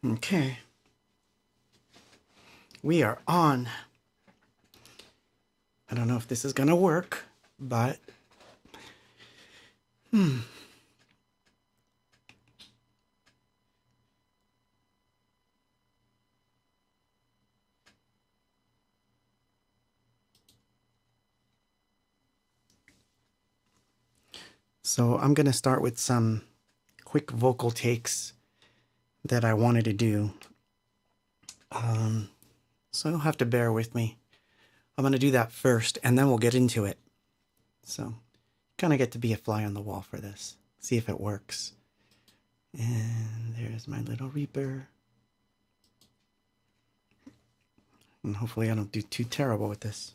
Okay. We are on. I don't know if this is gonna work, but So I'm gonna start with some quick vocal takes that I wanted to do. So you'll have to bear with me. I'm gonna do that first, and then we'll get into it. So kind of get to be a fly on the wall for this. See if it works. And there's my little Reaper. And hopefully I don't do too terrible with this.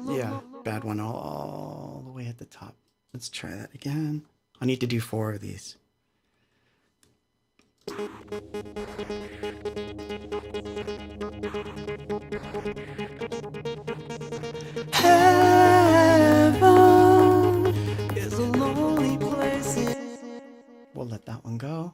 Yeah, bad one all the way at the top. Let's try that again. I need to do 4 of these. Heaven is a lonely place. We'll let that one go.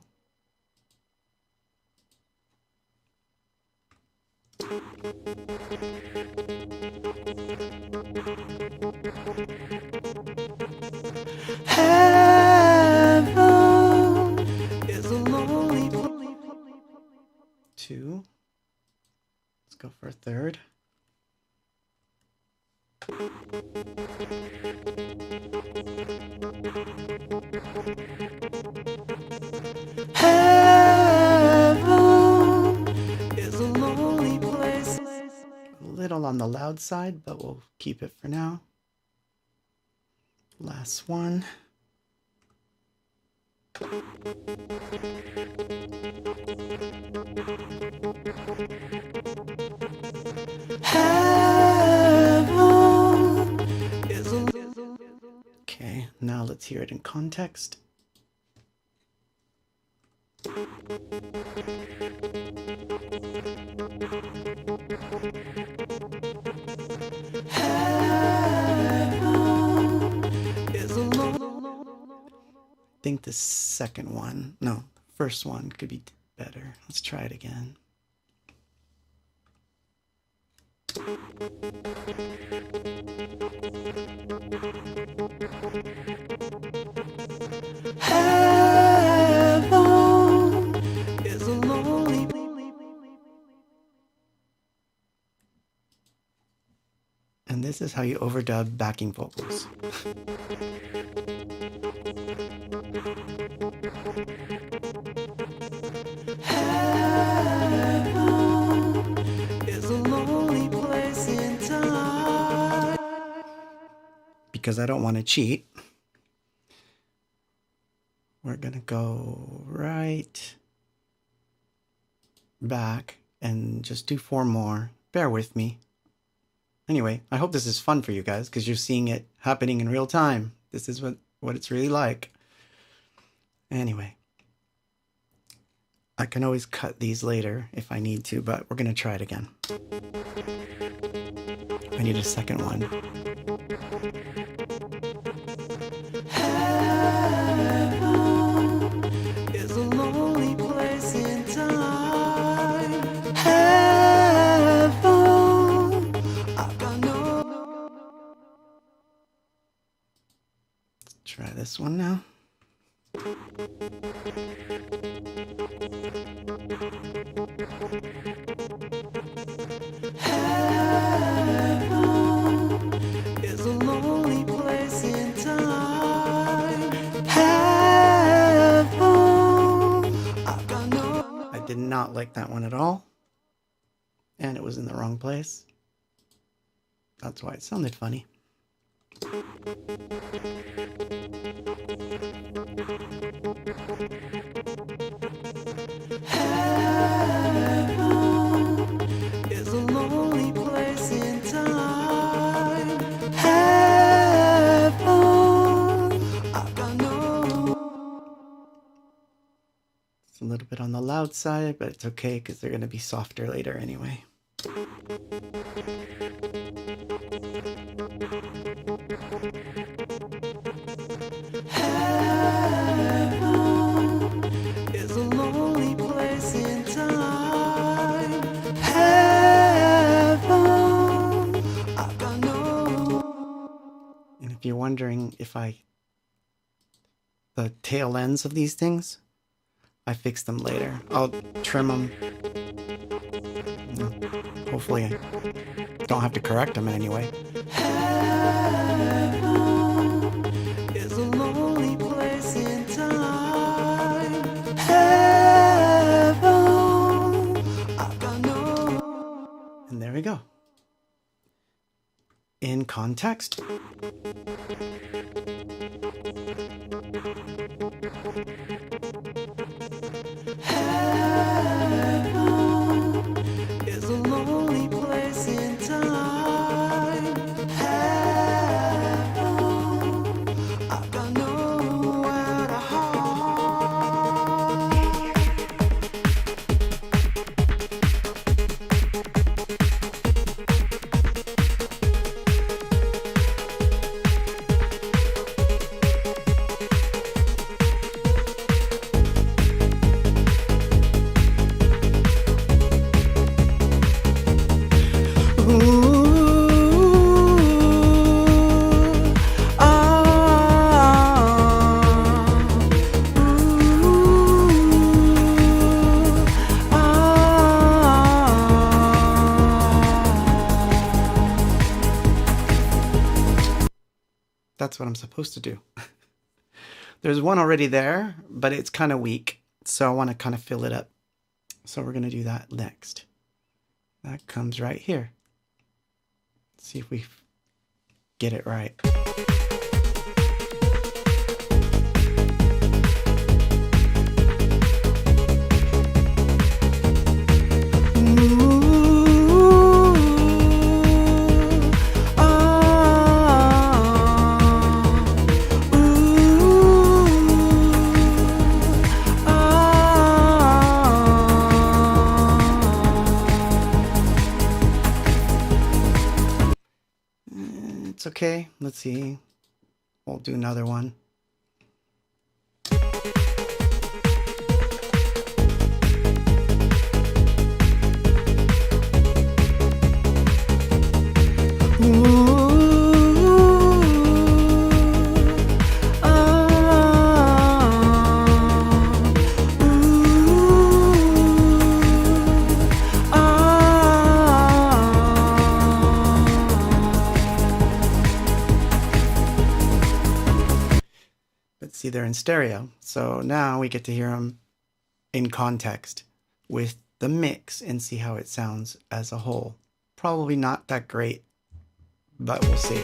Heaven is a lonely place. 2. Let's go for a third. Heaven is a lonely place. A little on the loud side, but we'll keep it for now. Last one. Heaven is a... Okay, now let's hear it in context. I think the second one, no, first one could be better. Let's try it again. Heaven is a lonely place. And this is how you overdub backing vocals. Heaven is a lonely place in time. Because I don't want to cheat, we're gonna go right back and just do 4 more. Bear with me. Anyway, I hope this is fun for you guys because you're seeing it happening in real time. This is what it's really like. Anyway, I can always cut these later if I need to, but we're going to try it again. I need a second one. Heaven is a lonely place in time. Heaven, I've got no... Let's try this one now. Heaven is a lonely place in time. Heaven, I've got no... I did not like that one at all. And it was in the wrong place. That's why it sounded funny. Heaven is a lonely place in time. Heaven, I've got no... It's a little bit on the loud side, but it's okay because they're going to be softer later anyway. if you're wondering if the tail ends of these things, I fix them later. I'll trim them. Hopefully I don't have to correct them in any way. Heaven is a lonely place in time. Heaven, I've got no... And there we go. In context. Heaven is a lonely place in time. Heaven, I've got nowhere to hide. That's what I'm supposed to do. There's one already there, but it's kind of weak, so I want to kind of fill it up. So we're going to do that next. That comes right here. Let's see if we get it right. It's okay. Let's see. We'll do another one. See, they're in stereo, so now we get to hear them in context with the mix and see how it sounds as a whole. Probably not that great, but we'll see.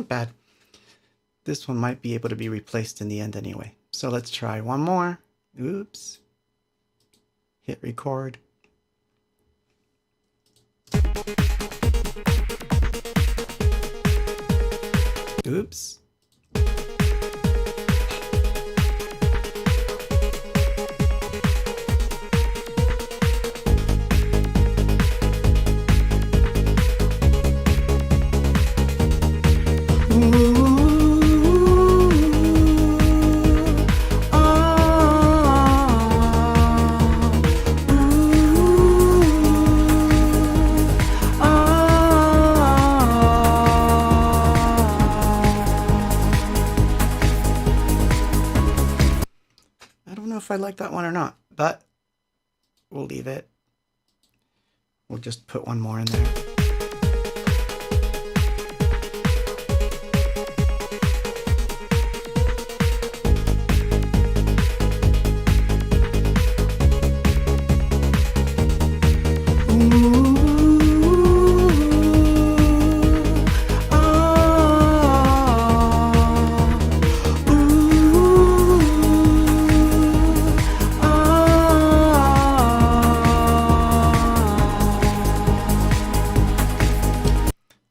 Bad. This one might be able to be replaced in the end anyway. So let's try one more. Oops. Hit record. Oops. If I like that one or not, but we'll leave it. We'll just put one more in there.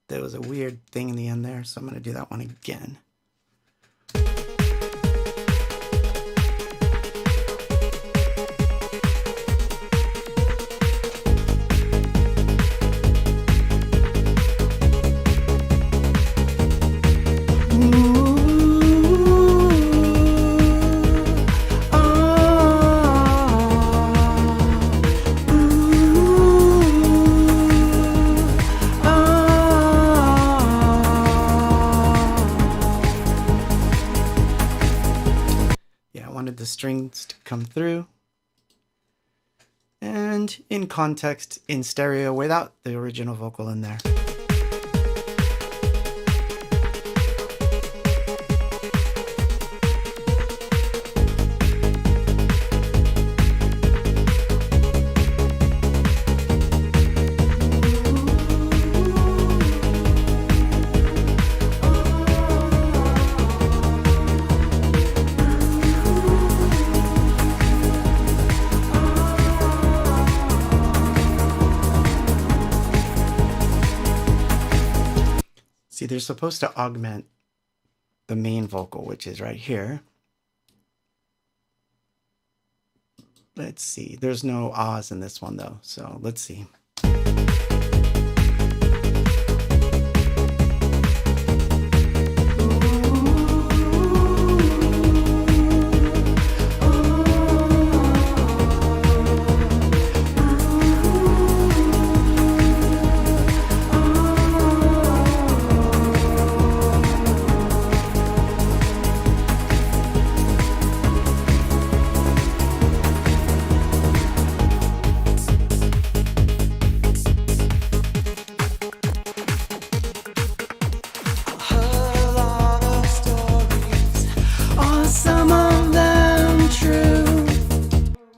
There was a weird thing in the end there, so I'm going to do that one again. wanted the strings to come through. And in context, in stereo, without the original vocal in there. See, they're supposed to augment the main vocal, which is right here. Let's see. There's no ahs in this one, though. So let's see.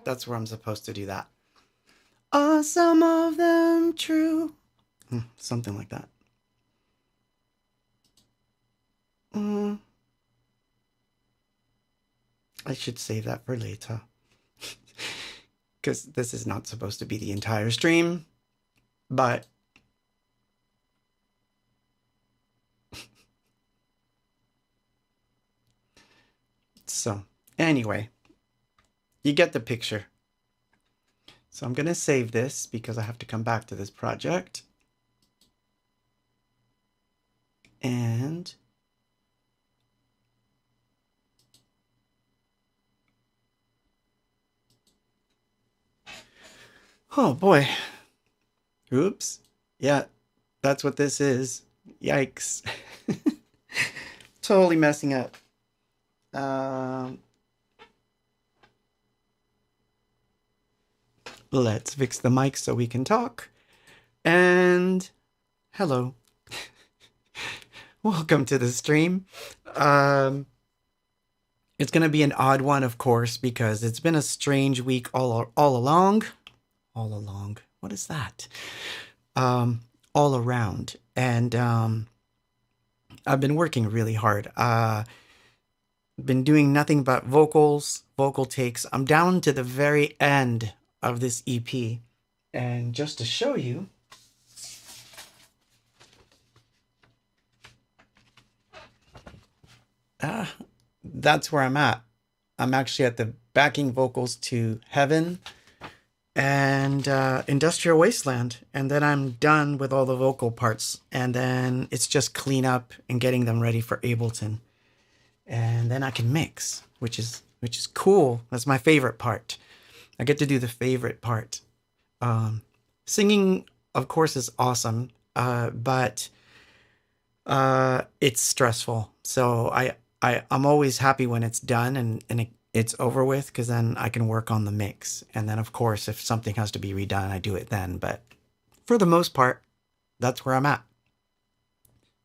That's where I'm supposed to do that. Are some of them true? Something like that. I should save that for later. Because this is not supposed to be the entire stream. But so anyway, you get the picture. So I'm going to save this because I have to come back to this project. And oh boy. Oops. Yeah, that's what this is. Yikes. Totally messing up. Let's fix the mic so we can talk. And hello. Welcome to the stream. It's going to be an odd one, of course, because it's been a strange week all along. All along. What is that? All around. And I've been working really hard. Been doing nothing but vocal takes. I'm down to the very end of this EP. And just to show you, that's where I'm at. I'm actually at the backing vocals to Heaven and Industrial Wasteland. And then I'm done with all the vocal parts. And then it's just clean up and getting them ready for Ableton. And then I can mix, which is cool. That's my favorite part. I get to do the favorite part. Singing, of course, is awesome, but it's stressful. So I'm always happy when it's done and it's over with, because then I can work on the mix. And then, of course, if something has to be redone, I do it then. But for the most part, that's where I'm at.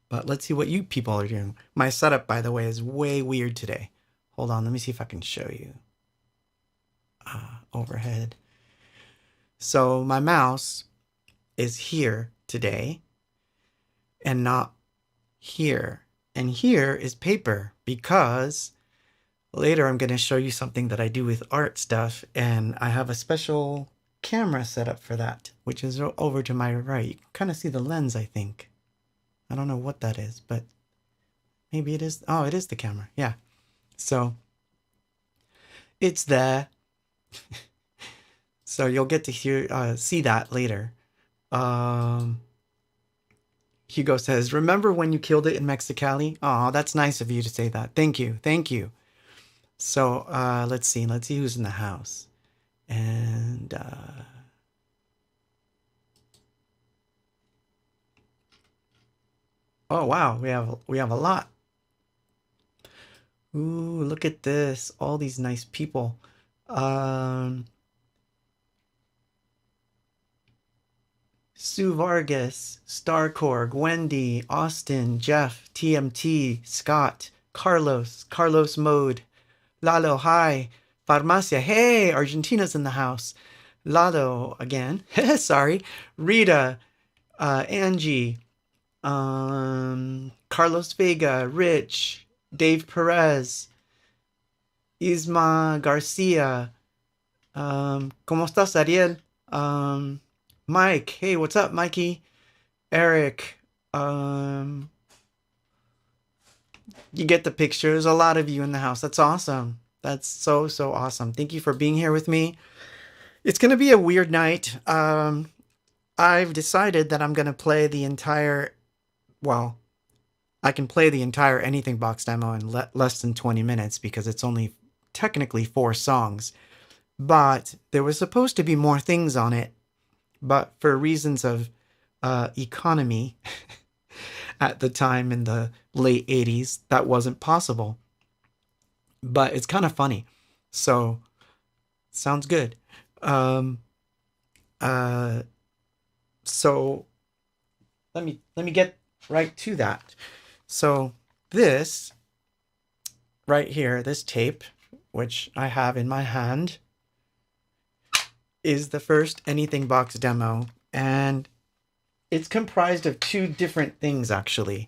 But let's see what you people are doing. My setup, by the way, is way weird today. Hold on, let me see if I can show you. Overhead. So my mouse is here today and not here. And here is paper, because later I'm going to show you something that I do with art stuff, and I have a special camera set up for that, which is over to my right. You can kind of see the lens, I think. I don't know what that is, but maybe it is. Oh, it is the camera. Yeah. So it's there. So you'll get to see that later. Hugo says, remember when you killed it in Mexicali? Oh, that's nice of you to say that. Thank you. Thank you. So let's see who's in the house. And oh wow, we have a lot. Ooh, look at this. All these nice people. Um, Sue Vargas, Starcore, Wendy, Austin, Jeff, TMT, Scott, Carlos Mode, Lalo, hi, Farmacia, hey, Argentina's in the house. Lalo again, sorry, Rita, Angie, Carlos Vega, Rich, Dave Perez, Isma Garcia, ¿Cómo estás, Ariel? Um, Mike, hey, what's up, Mikey? Eric, um, you get the picture. There's a lot of you in the house. That's awesome. That's so awesome. Thank you for being here with me. It's going to be a weird night. I've decided that I'm going to play the entire, well, I can play the entire Anything Box demo in less than 20 minutes because it's only technically 4 songs. But there was supposed to be more things on it, but for reasons of economy at the time in the late 80s, that wasn't possible. But it's kind of funny. So, sounds good. Um, uh, so let me get right to that. So this right here, this tape, which I have in my hand, is the first Anything Box demo, and it's comprised of 2 different things actually.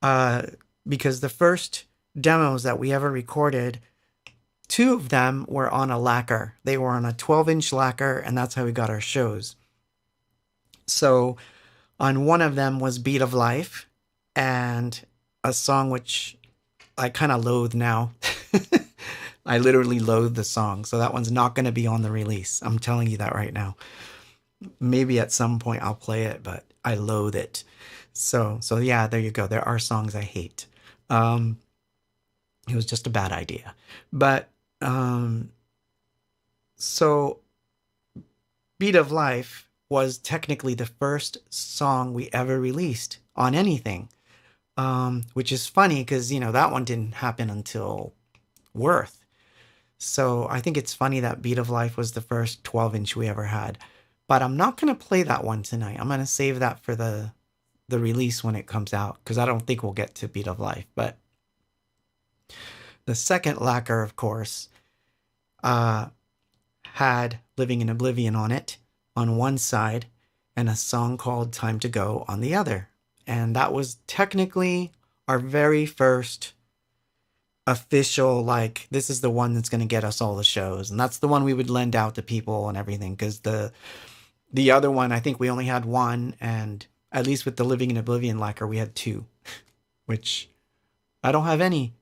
Because the first demos that we ever recorded, 2 of them were on a lacquer. They were on a 12-inch lacquer, and that's how we got our shows. So on one of them was Beat of Life, and a song which I kind of loathe now. I literally loathe the song, so that one's not going to be on the release. I'm telling you that right now. Maybe at some point I'll play it, but I loathe it. So yeah, there you go. There are songs I hate. It was just a bad idea. But so Beat of Life was technically the first song we ever released on anything. Which is funny because, you know, that one didn't happen until Worth. So I think it's funny that Beat of Life was the first 12-inch we ever had. But I'm not going to play that one tonight. I'm going to save that for the release when it comes out, because I don't think we'll get to Beat of Life. But the second lacquer, of course, had Living in Oblivion on it on one side and a song called Time to Go on the other. And that was technically our very first official, like, this is the one that's going to get us all the shows. And that's the one we would lend out to people and everything, because the other one, I think we only had one, and at least with the Living in Oblivion lacquer, we had 2, which I don't have any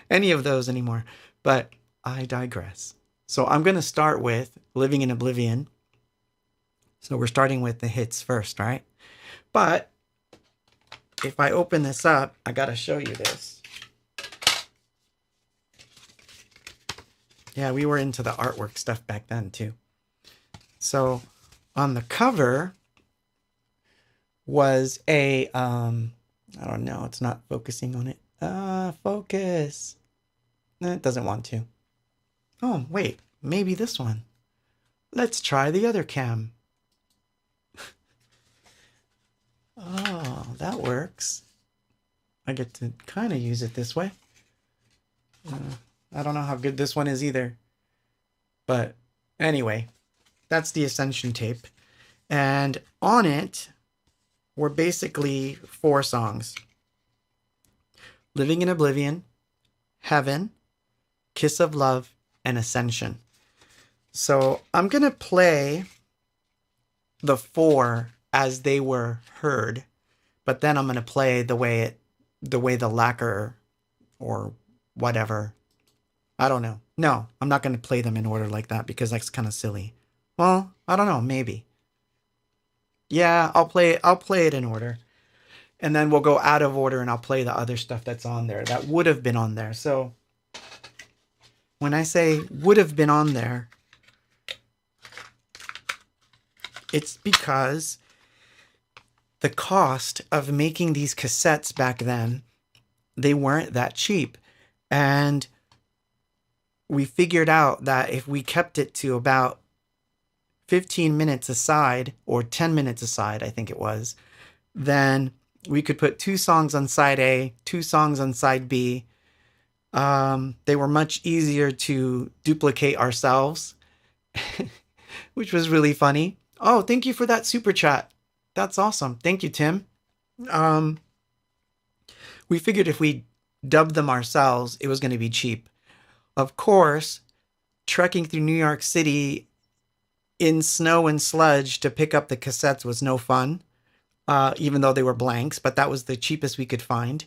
of those anymore. But I digress. So I'm going to start with Living in Oblivion. So we're starting with the hits first, right? But if I open this up, I got to show you this. Yeah, we were into the artwork stuff back then too. So on the cover was a, I don't know, it's not focusing on it. Focus. It doesn't want to. Oh, wait, maybe this one. Let's try the other cam. Oh, that works. I get to kind of use it this way. I don't know how good this one is either. But anyway, that's the Ascension tape. And on it were basically 4 songs. Living in Oblivion, Heaven, Kiss of Love, and Ascension. So I'm going to play the 4 as they were heard, but then I'm going to play the way the lacquer or whatever. I don't know. No, I'm not going to play them in order like that because that's kind of silly. Well, I don't know, maybe. Yeah, I'll play it in order. And then we'll go out of order and I'll play the other stuff that's on there that would have been on there. So when I say would have been on there, it's because the cost of making these cassettes back then, they weren't that cheap. And we figured out that if we kept it to about 15 minutes aside, or 10 minutes aside, I think it was, then we could put 2 songs on side A, 2 songs on side B. They were much easier to duplicate ourselves, which was really funny. Oh, thank you for that super chat. That's awesome. Thank you, Tim. We figured if we dubbed them ourselves, it was going to be cheap. Of course, trekking through New York City in snow and sludge to pick up the cassettes was no fun, even though they were blanks, but that was the cheapest we could find.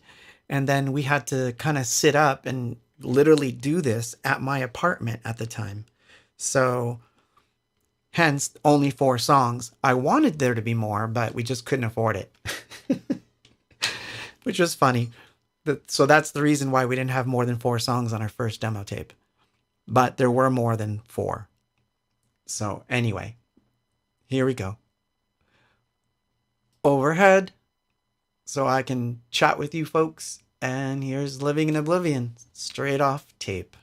And then we had to kind of sit up and literally do this at my apartment at the time. So hence only 4 songs. I wanted there to be more, but we just couldn't afford it, which was funny. So that's the reason why we didn't have more than 4 songs on our first demo tape, but there were more than 4. So anyway, here we go. Overhead, so I can chat with you folks. And here's Living in Oblivion, straight off tape.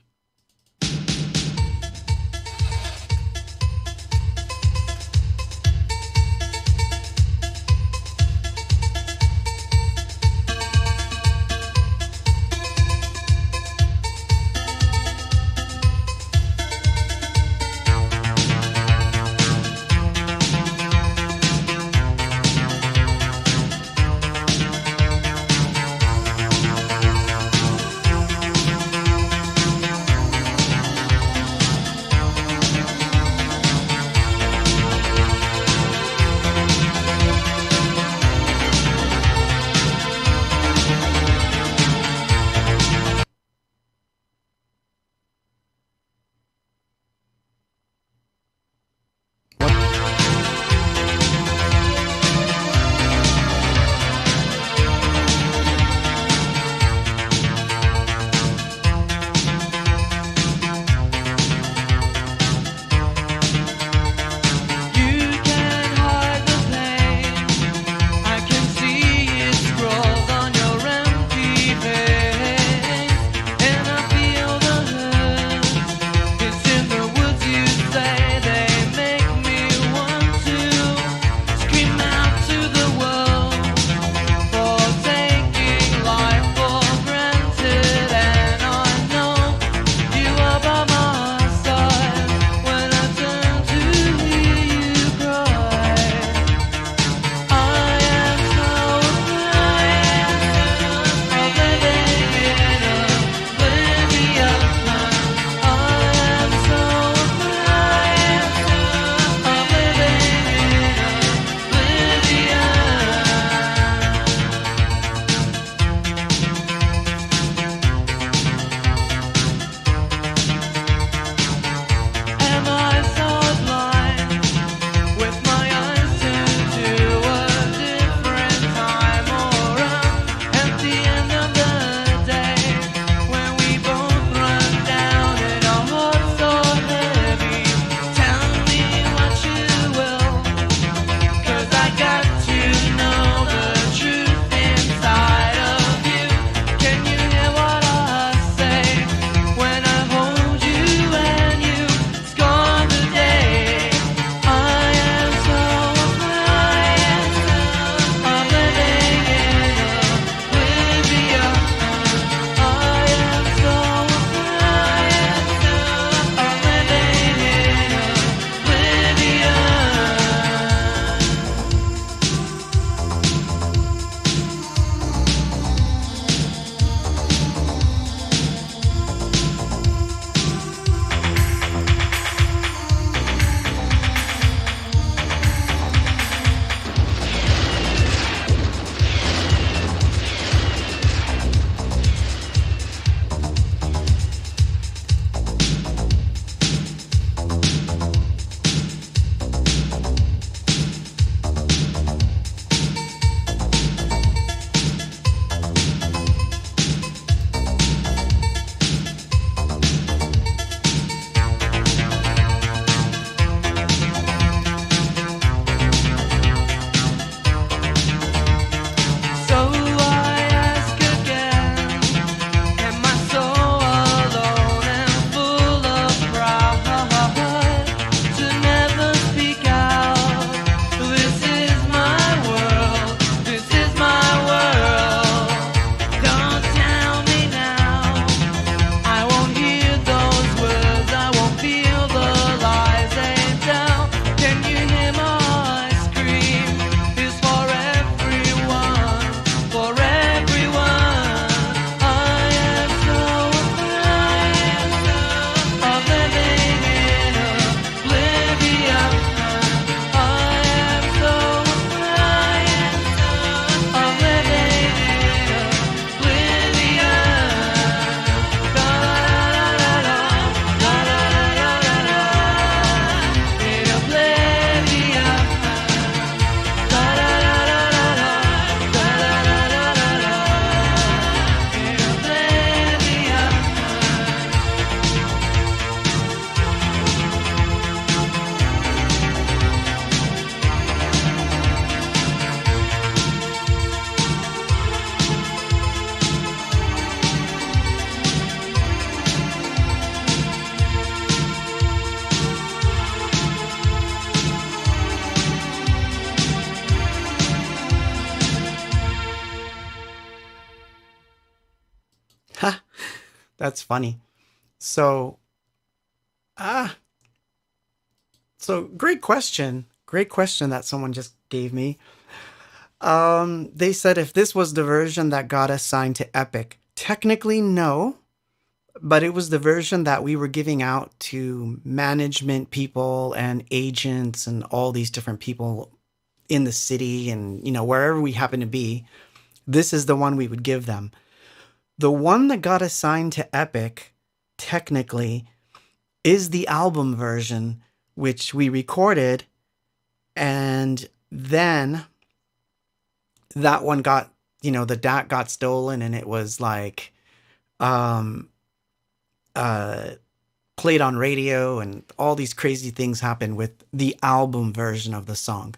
That's funny. So, ah, so great question. Great question that someone just gave me. They said if this was the version that got assigned to Epic, technically no, but it was the version that we were giving out to management people and agents and all these different people in the city and, wherever we happen to be. This is the one we would give them. The one that got assigned to Epic, technically, is the album version, which we recorded, and then that one got, the DAT got stolen, and it was like um played on radio, and all these crazy things happened with the album version of the song.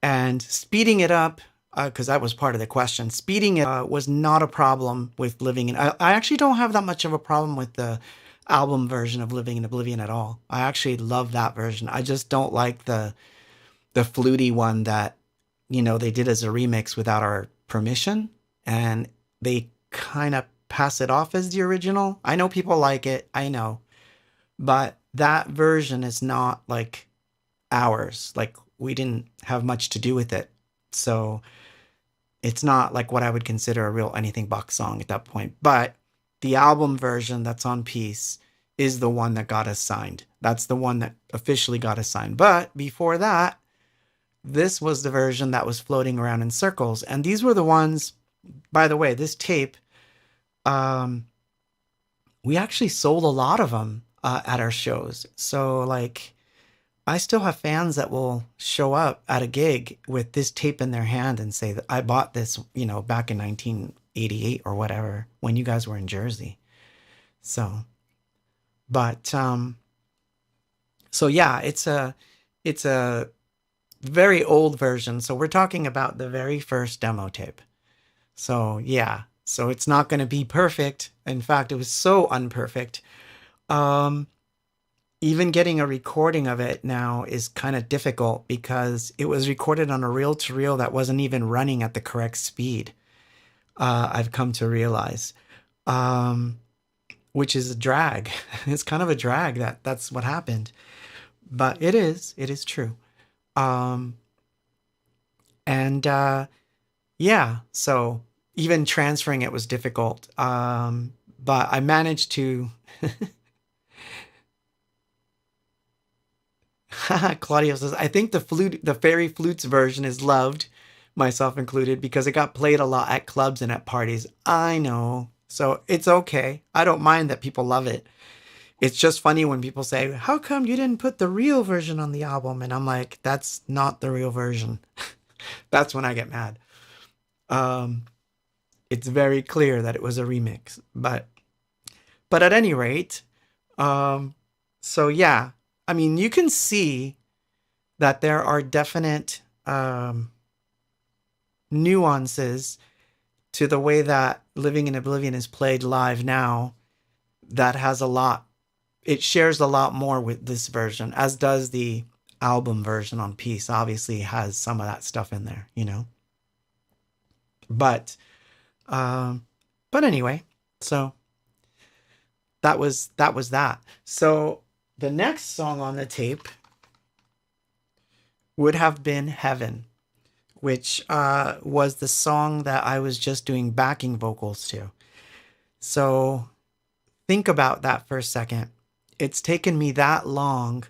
And speeding it up, because that was part of the question, speeding it was not a problem with Living in. I actually don't have that much of a problem with the album version of Living in Oblivion at all. I actually love that version. I just don't like the fluty one that they did as a remix without our permission, and they kind of pass it off as the original. I know people like it, I know, but that version is not like ours. Like, we didn't have much to do with it, so it's not like what I would consider a real Anything Box song at that point. But the album version that's on Peace is the one that got us signed. That's the one that officially got us signed. But before that, this was the version that was floating around in circles. And these were the ones, by the way, this tape, we actually sold a lot of them at our shows. So, like, I still have fans that will show up at a gig with this tape in their hand and say that I bought this, back in 1988 or whatever, when you guys were in Jersey. So, but, so yeah, it's a very old version. So we're talking about the very first demo tape. So yeah, so it's not going to be perfect. In fact, it was so unperfect. Even getting a recording of it now is kind of difficult because it was recorded on a reel-to-reel that wasn't even running at the correct speed. I've come to realize, which is a drag. It's kind of a drag that's what happened, but it is true. Yeah, so even transferring it was difficult. But I managed to. Claudio says, I think the fairy flutes version is loved, myself included, because it got played a lot at clubs and at parties. I know. So it's okay. I don't mind that people love it. It's just funny when people say, how come you didn't put the real version on the album? And I'm like, that's not the real version. That's when I get mad. It's very clear that it was a remix. But at any rate, so yeah. I mean, you can see that there are definite nuances to the way that Living in Oblivion is played live now that has a lot. It shares a lot more with this version, as does the album version on Peace. Obviously has some of that stuff in there, But anyway, so that was that. So the next song on the tape would have been Heaven, which was the song that I was just doing backing vocals to. So think about that for a second. It's taken me that long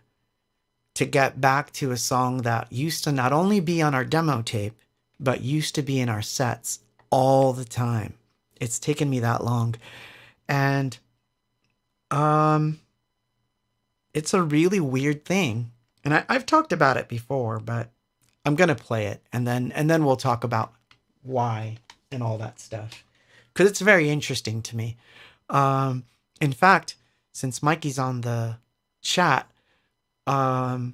to get back to a song that used to not only be on our demo tape, but used to be in our sets all the time. It's taken me that long. And it's a really weird thing. And I've talked about it before, but I'm going to play it and then we'll talk about why and all that stuff. Because it's very interesting to me. In fact, since Mikey's on the chat, I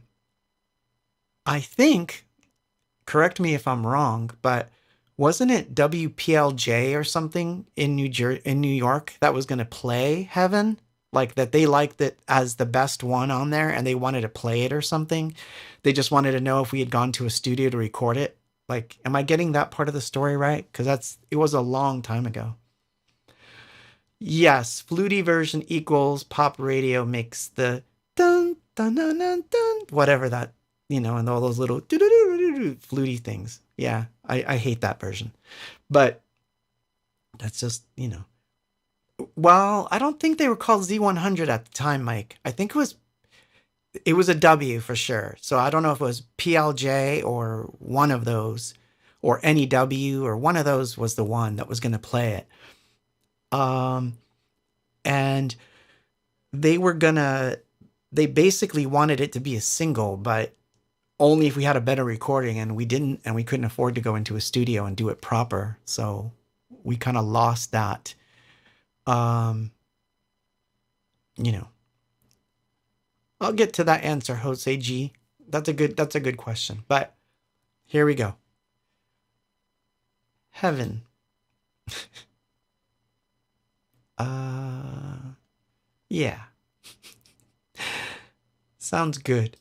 think, correct me if I'm wrong, but wasn't it WPLJ or something in New York that was going to play Heaven? Like that they liked it as the best one on there and they wanted to play it or something. They just wanted to know if we had gone to a studio to record it. Like, am I getting that part of the story right? Because it was a long time ago. Yes, fluty version equals pop radio makes the dun dun dun dun dun whatever that, and all those little fluty things. Yeah, I hate that version. But that's just, well, I don't think they were called Z100 at the time, Mike. I think it was a W for sure. So I don't know if it was PLJ or one of those, or NEW, or one of those was the one that was going to play it. And they basically wanted it to be a single, but only if we had a better recording, and we didn't, and we couldn't afford to go into a studio and do it proper. So we kind of lost that. You know, I'll get to that answer, Jose G. That's a good question. But here we go. Heaven. Yeah. Sounds good.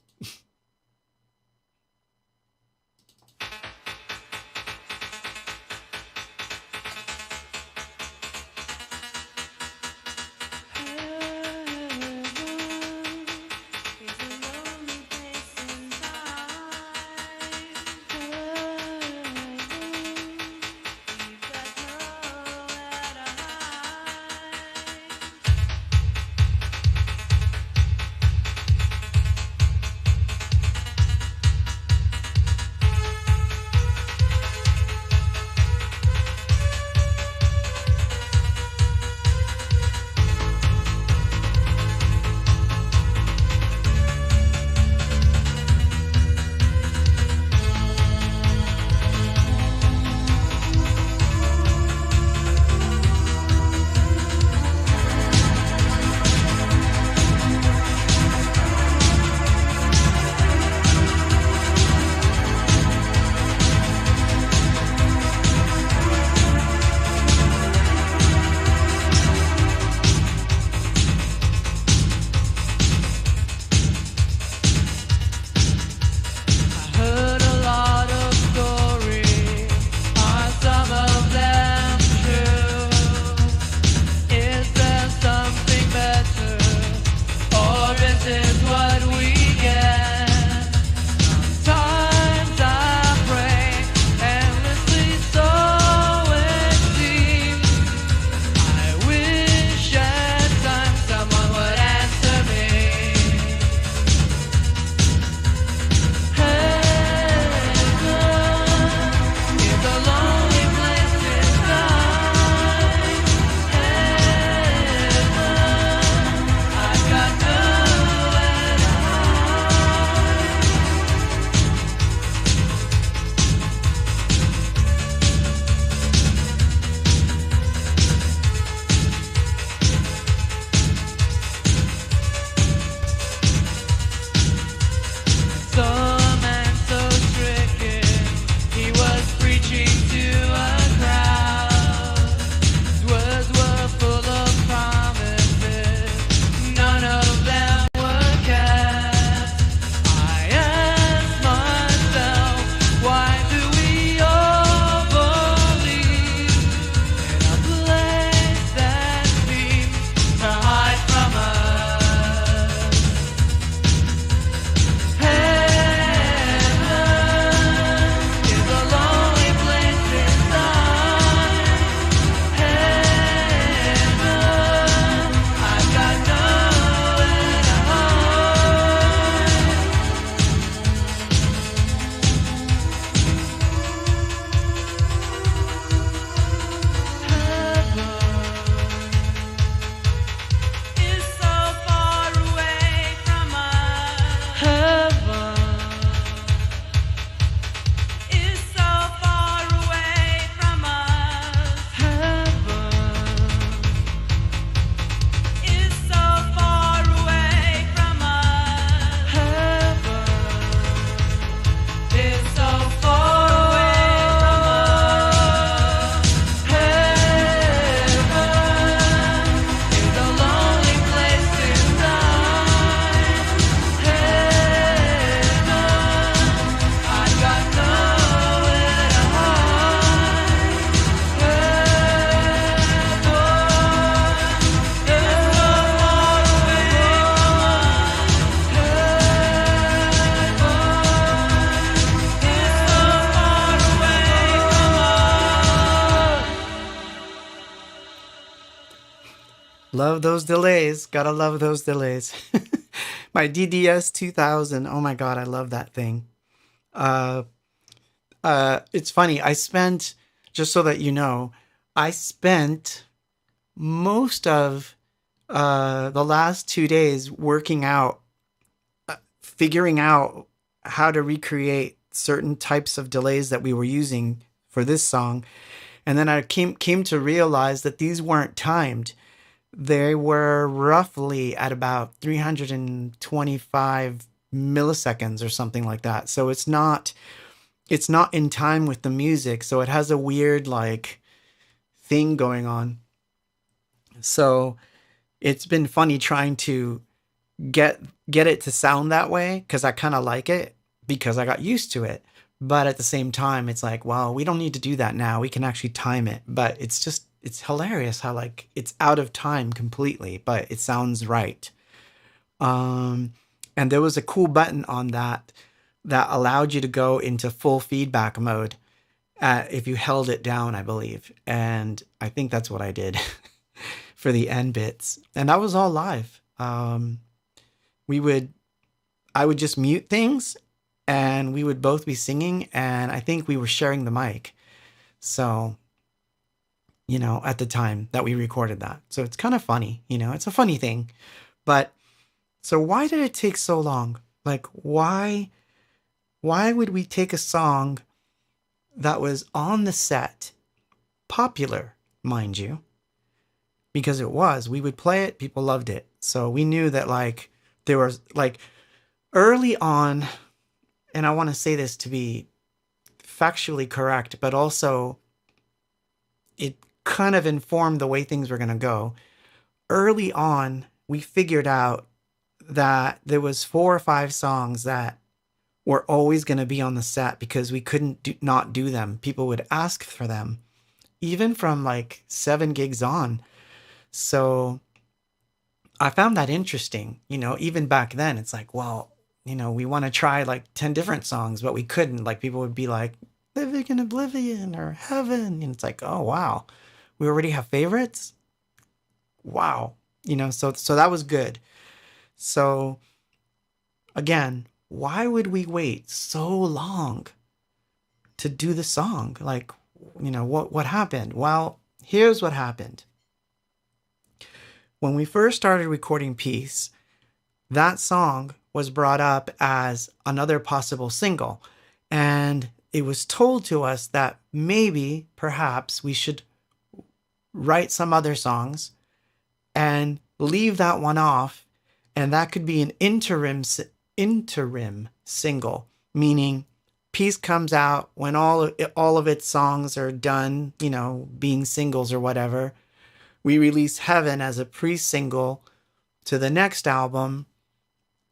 Love those delays. Gotta love those delays. My DDS 2000. Oh my God, I love that thing. Uh, it's funny. Just so that you know, I spent most of the last 2 days working out, figuring out how to recreate certain types of delays that we were using for this song. And then I came to realize that these weren't timed. They were roughly at about 325 milliseconds or something like that. So it's not in time with the music. So it has a weird like thing going on. So it's been funny trying to get it to sound that way because I kind of like it because I got used to it. But at the same time, it's like, well, we don't need to do that now. We can actually time it. But it's hilarious how like it's out of time completely, but it sounds right. Um, and there was a cool button on that allowed you to go into full feedback mode if you held it down, I believe. And I think that's what I did for the end bits. And that was all live. We would, I would just mute things and we would both be singing. And I think we were sharing the mic. So, at the time that we recorded that. So it's kind of funny, it's a funny thing. But so why did it take so long? Like, why would we take a song that was on the set, popular, mind you, because we would play it, people loved it. So we knew that like there was like early on, and I want to say this to be factually correct, but also it kind of informed the way things were going to go. Early on, we figured out that there was 4 or 5 songs that were always going to be on the set because we couldn't not do them. People would ask for them, even from like 7 gigs on. So I found that interesting. Even back then, it's like, well, we want to try like 10 different songs, but we couldn't. Like people would be like, Living in Oblivion or Heaven. And it's like, oh, wow, we already have favorites. Wow. So that was good. So again, why would we wait so long to do the song? Like, what happened? Well, here's what happened. When we first started recording Peace, that song was brought up as another possible single. And it was told to us that maybe, perhaps, we should write some other songs and leave that one off. And that could be an interim single, meaning Peace comes out when all of its songs are done, being singles or whatever. We release Heaven as a pre-single to the next album.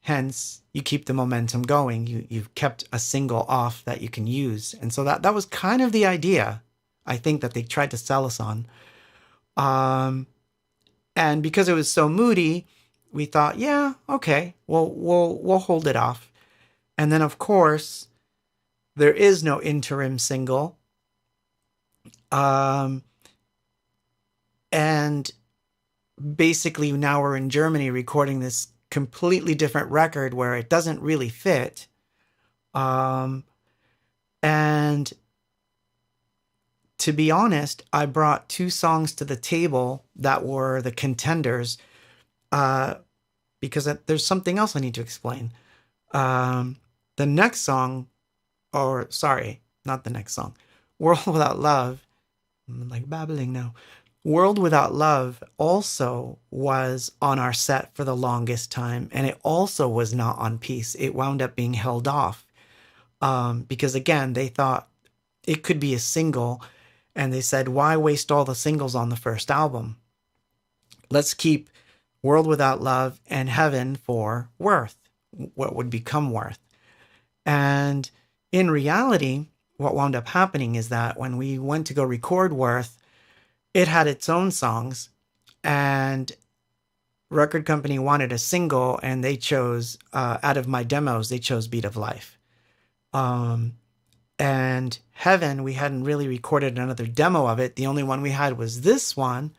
Hence, you keep the momentum going. You've kept a single off that you can use. And so that was kind of the idea, I think, that they tried to sell us on. And because it was so moody, we thought, yeah, okay, we'll hold it off. And then, of course, there is no interim single. And basically now we're in Germany recording this completely different record where it doesn't really fit. And to be honest, I brought 2 songs to the table that were the contenders, because there's something else I need to explain. The next song, or sorry, not the next song, World Without Love, I'm like babbling now. World Without Love also was on our set for the longest time, and it also was not on Peace. It wound up being held off because, again, they thought it could be a single, and they said, why waste all the singles on the first album? Let's keep World Without Love and Heaven for Worth, what would become Worth. And in reality, what wound up happening is that when we went to go record Worth, it had its own songs, and record company wanted a single, and they chose, out of my demos, they chose Beat of Life. And Heaven, we hadn't really recorded another demo of it. The only one we had was this one.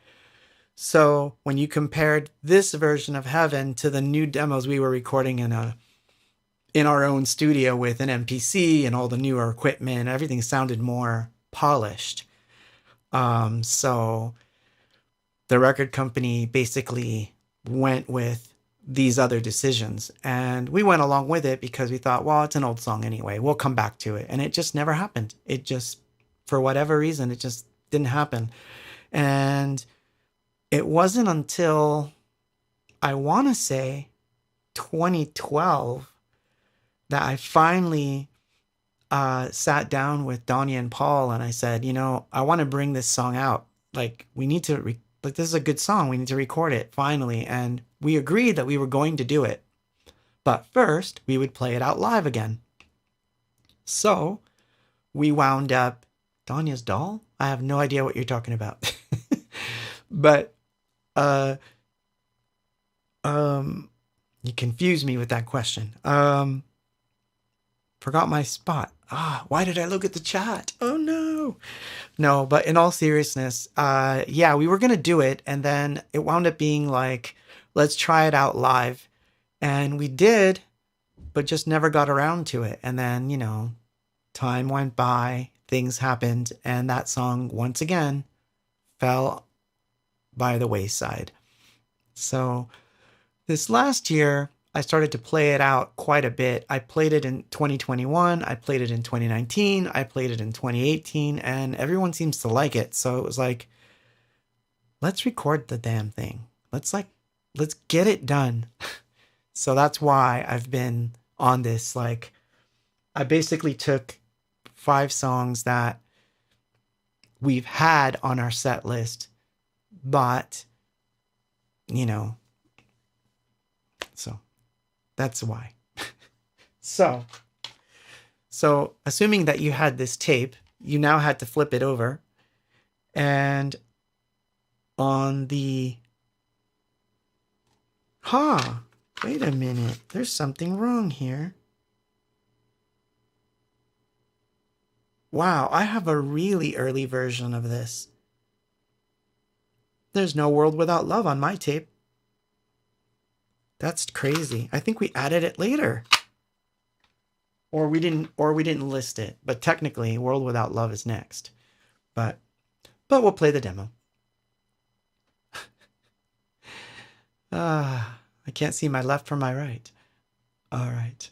So when you compared this version of Heaven to the new demos we were recording in our own studio with an MPC and all the newer equipment, everything sounded more polished. So the record company basically went with these other decisions, and we went along with it because we thought, well, it's an old song anyway, we'll come back to it. And it just never happened. It just, for whatever reason, it just didn't happen. And it wasn't until, I want to say, 2012 that I finally sat down with Donnie and Paul, and I said, I want to bring this song out. Like, we need to, this is a good song. We need to record it finally. And we agreed that we were going to do it. But first, we would play it out live again. So we wound up, Danya's doll? I have no idea what you're talking about. But, you confused me with that question. Forgot my spot. Why did I look at the chat? Oh no. No, but in all seriousness, yeah, we were going to do it. And then it wound up being like, let's try it out live. And we did, but just never got around to it. And then, time went by, things happened, and that song once again fell by the wayside. So this last year, I started to play it out quite a bit. I played it in 2021, I played it in 2019, I played it in 2018, and everyone seems to like it. So it was like, let's record the damn thing. Let's get it done. So that's why I've been on this. Like, I basically took 5 songs that we've had on our set list, but, so that's why. So assuming that you had this tape, you now had to flip it over, and on the, wait a minute, there's something wrong here. Wow, I have a really early version of this. There's no World Without Love on my tape. That's crazy. I think we added it later. Or we didn't list it. But technically, World Without Love is next. But we'll play the demo. I can't see my left from my right. All right.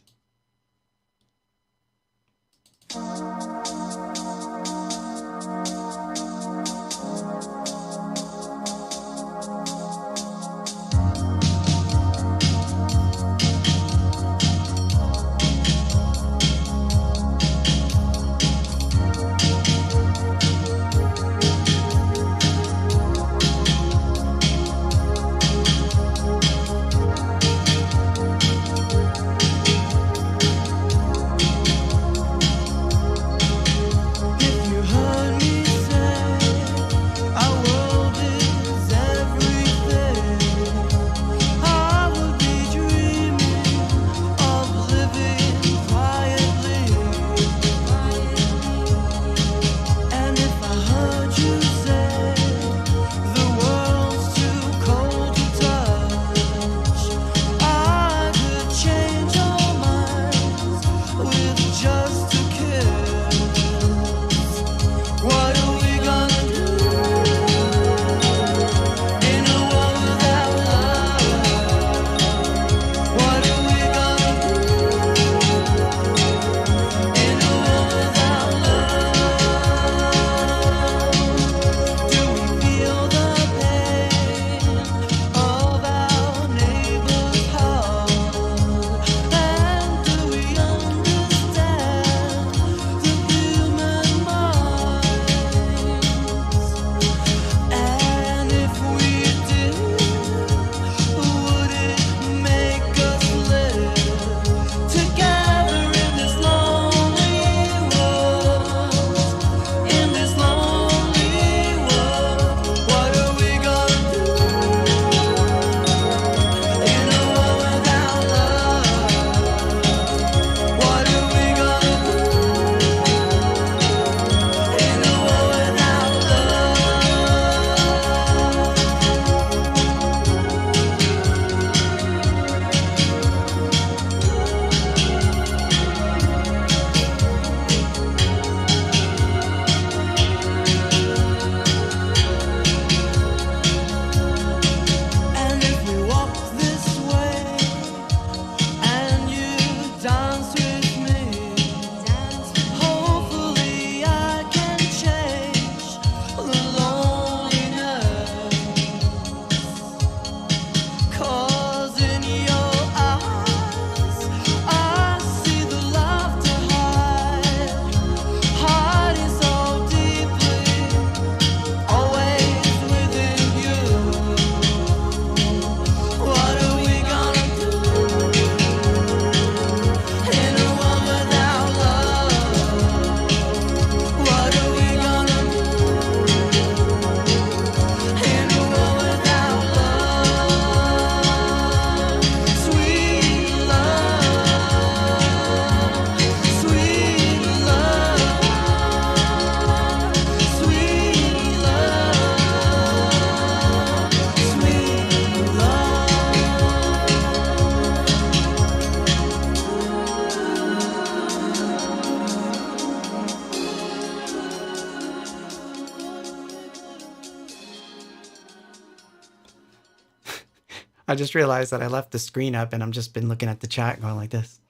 I just realized that I left the screen up and I'm just been looking at the chat going like this,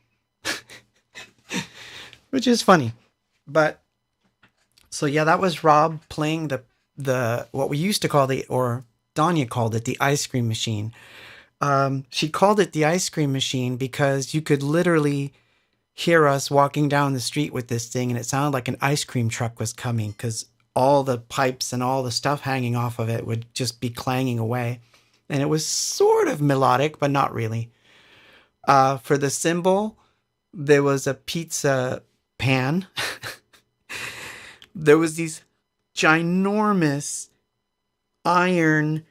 which is funny. But so yeah, that was Rob playing the what we used to call or Danya called it, the ice cream machine. She called it the ice cream machine because you could literally hear us walking down the street with this thing, and it sounded like an ice cream truck was coming because all the pipes and all the stuff hanging off of it would just be clanging away. And it was sort of melodic, but not really. For the cymbal, there was a pizza pan. There was these ginormous iron,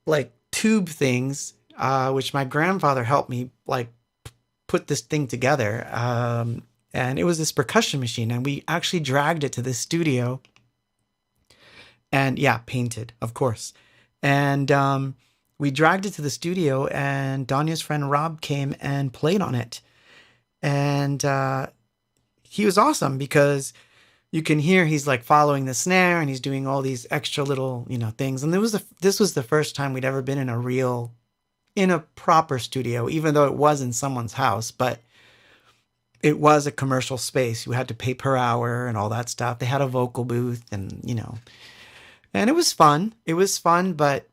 like, tube things, which my grandfather helped me, like, put this thing together. And it was this percussion machine, and we actually dragged it to the studio. And yeah, painted, of course. And we dragged it to the studio, and Danya's friend Rob came and played on it. And he was awesome because you can hear he's like following the snare, and he's doing all these extra little, things. And this was the first time we'd ever been in a proper studio, even though it was in someone's house, but it was a commercial space. You had to pay per hour and all that stuff. They had a vocal booth and it was fun. It was fun, but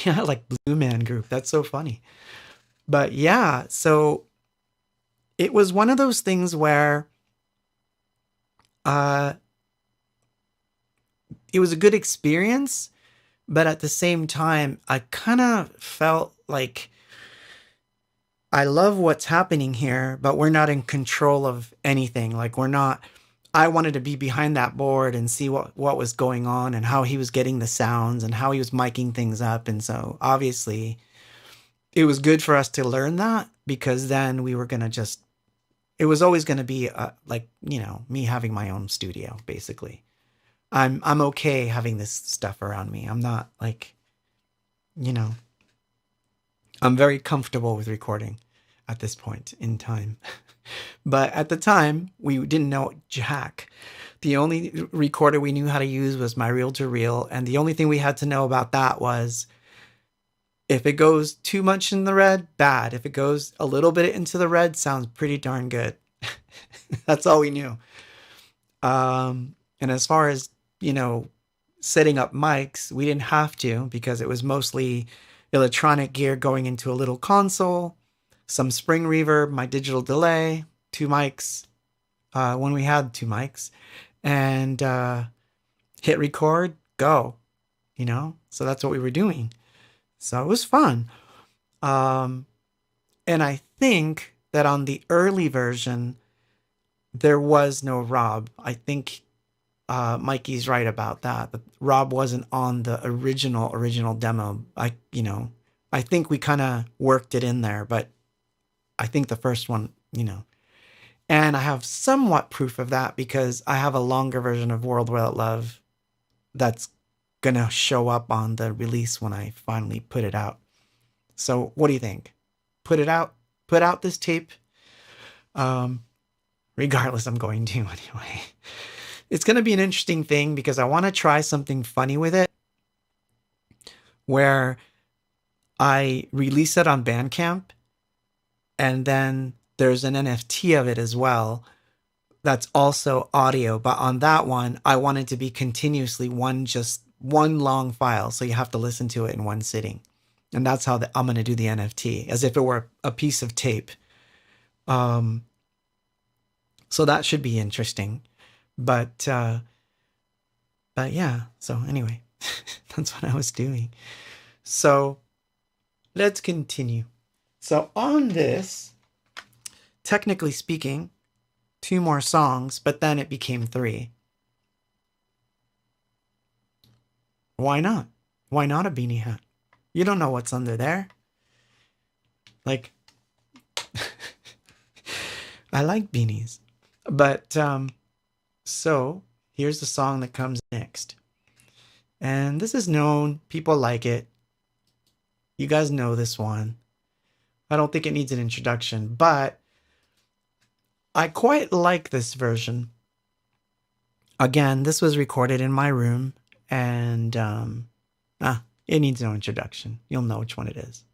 yeah, like Blue Man Group. That's so funny. But yeah, so it was one of those things where it was a good experience, but at the same time, I kind of felt like I love what's happening here, but we're not in control of anything. Like I wanted to be behind that board and see what was going on and how he was getting the sounds and how he was miking things up. And so obviously it was good for us to learn that, because then we were going to it was always going to be me having my own studio, basically. I'm okay having this stuff around me. I'm not I'm very comfortable with recording at this point in time. But at the time, we didn't know jack. The only recorder we knew how to use was my reel-to-reel, and the only thing we had to know about that was if it goes too much in the red, bad. If it goes a little bit into the red, sounds pretty darn good. That's all we knew. And as far as, setting up mics, we didn't have to, because it was mostly electronic gear going into a little console, some spring reverb, my digital delay, 2 mics, when we had 2 mics, and hit record, go, so that's what we were doing. So it was fun. And I think that on the early version, there was no Rob. I think Mikey's right about that. But Rob wasn't on the original demo. I think we kind of worked it in there, but I think the first one, and I have somewhat proof of that because I have a longer version of World Without Love that's going to show up on the release when I finally put it out. So what do you think? Put out this tape. Regardless, I'm going to anyway. It's going to be an interesting thing because I want to try something funny with it, where I release it on Bandcamp, and then there's an NFT of it as well that's also audio. But on that one, I want it to be continuously one long file, so you have to listen to it in one sitting. And that's how I'm going to do the NFT, as if it were a piece of tape. So that should be interesting. But yeah, so anyway, that's what I was doing. So let's continue. So on this, technically speaking, 2 more songs, but then it became 3. Why not? Why not a beanie hat? You don't know what's under there. Like, I like beanies. But, so here's the song that comes next. And this is known. People like it. You guys know this one. I don't think it needs an introduction, but I quite like this version. Again, this was recorded in my room, and It needs no introduction. You'll know which one it is.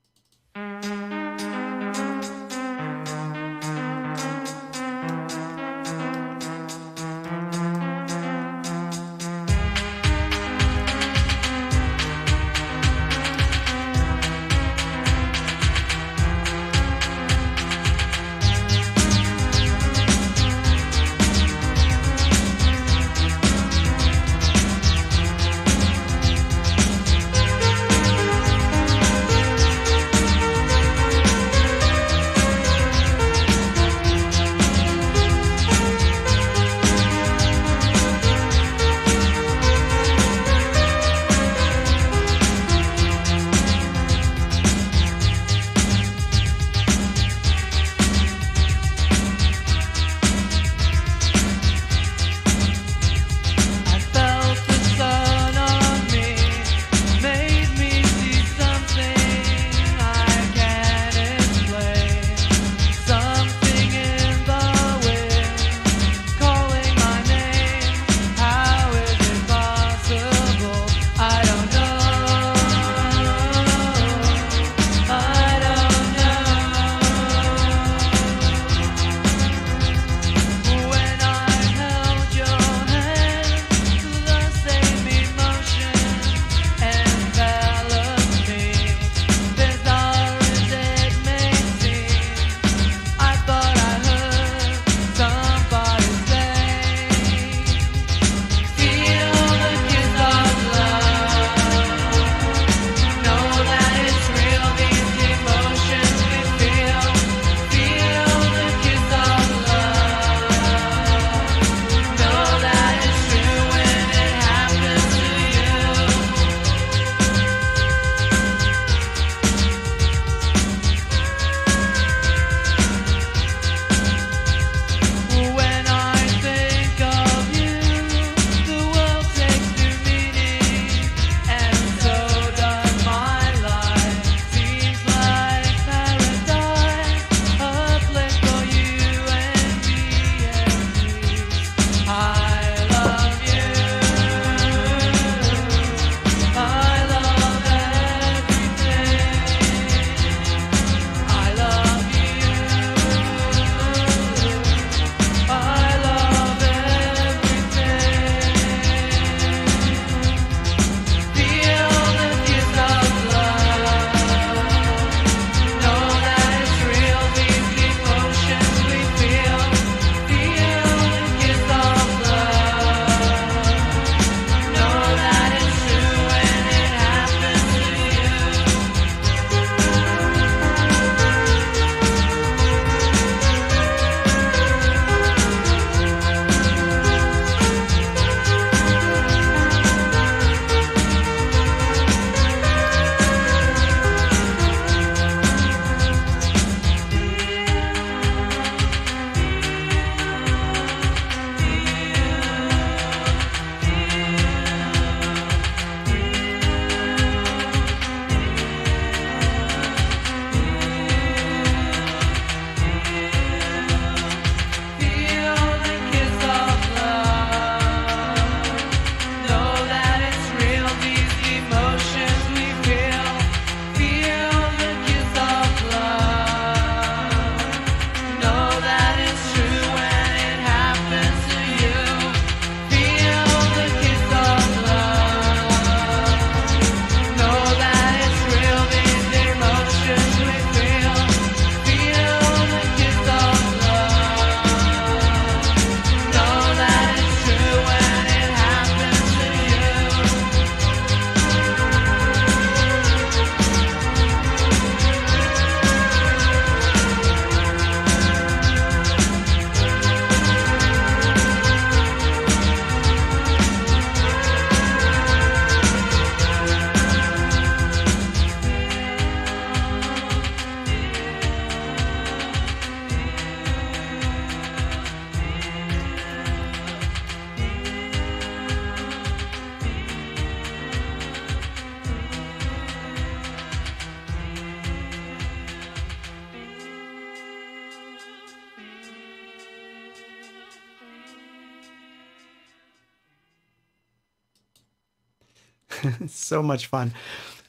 So much fun.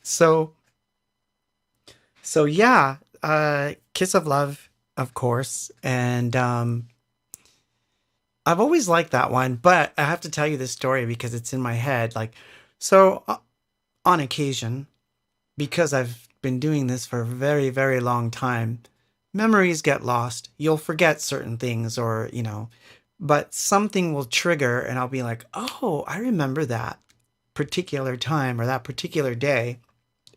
So yeah, Kiss of Love, of course, and I've always liked that one, but I have to tell you this story because it's in my head. Like, so on occasion, because I've been doing this for a very, very long time, memories get lost. You'll forget certain things, or, but something will trigger, and I'll be like, oh, I remember that particular time or that particular day.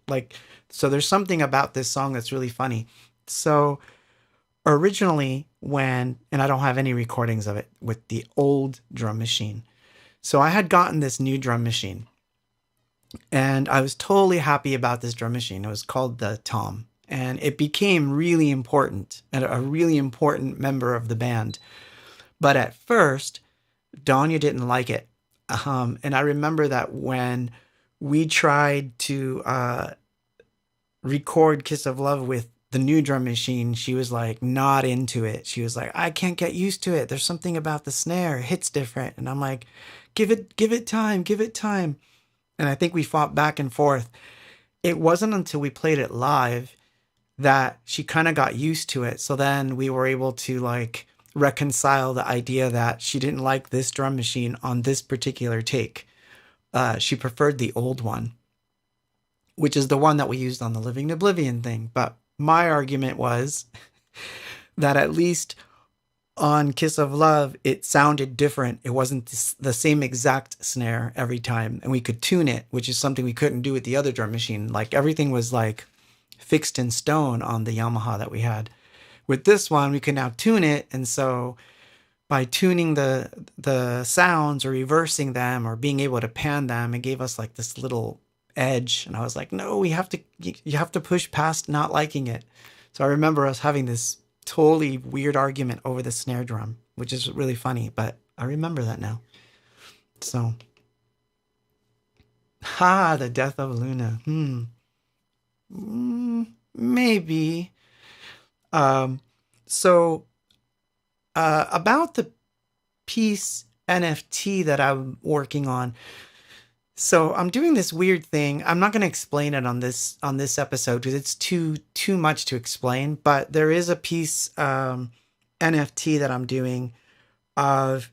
Like, so there's something about this song that's really funny. So originally, and I don't have any recordings of it with the old drum machine. So I had gotten this new drum machine, and I was totally happy about this drum machine. It was called the Tom, and it became really important and a really important member of the band. But at first, Danya didn't like it. And I remember that when we tried to record Kiss of Love with the new drum machine, she was like not into it. She was like, I can't get used to it. There's something about the snare. It hits different. And I'm like, give it time, give it time. And I think we fought back and forth. It wasn't until we played it live that she kind of got used to it. So then we were able to like reconcile the idea that she didn't like this drum machine on this particular take. She preferred the old one, which is the one that we used on the Living Oblivion thing. But my argument was that at least on Kiss of Love, it sounded different. It wasn't the same exact snare every time. And we could tune it, which is something we couldn't do with the other drum machine. Like everything was like fixed in stone on the Yamaha that we had. With this one, we can now tune it. And so by tuning the sounds or reversing them or being able to pan them, it gave us like this little edge. And I was like, no, you have to push past not liking it. So I remember us having this totally weird argument over the snare drum, which is really funny, but I remember that now. So, the death of Luna. Maybe. So, about the piece NFT that I'm working on. So I'm doing this weird thing. I'm not going to explain it on this episode because it's too much to explain. But there is a piece NFT that I'm doing of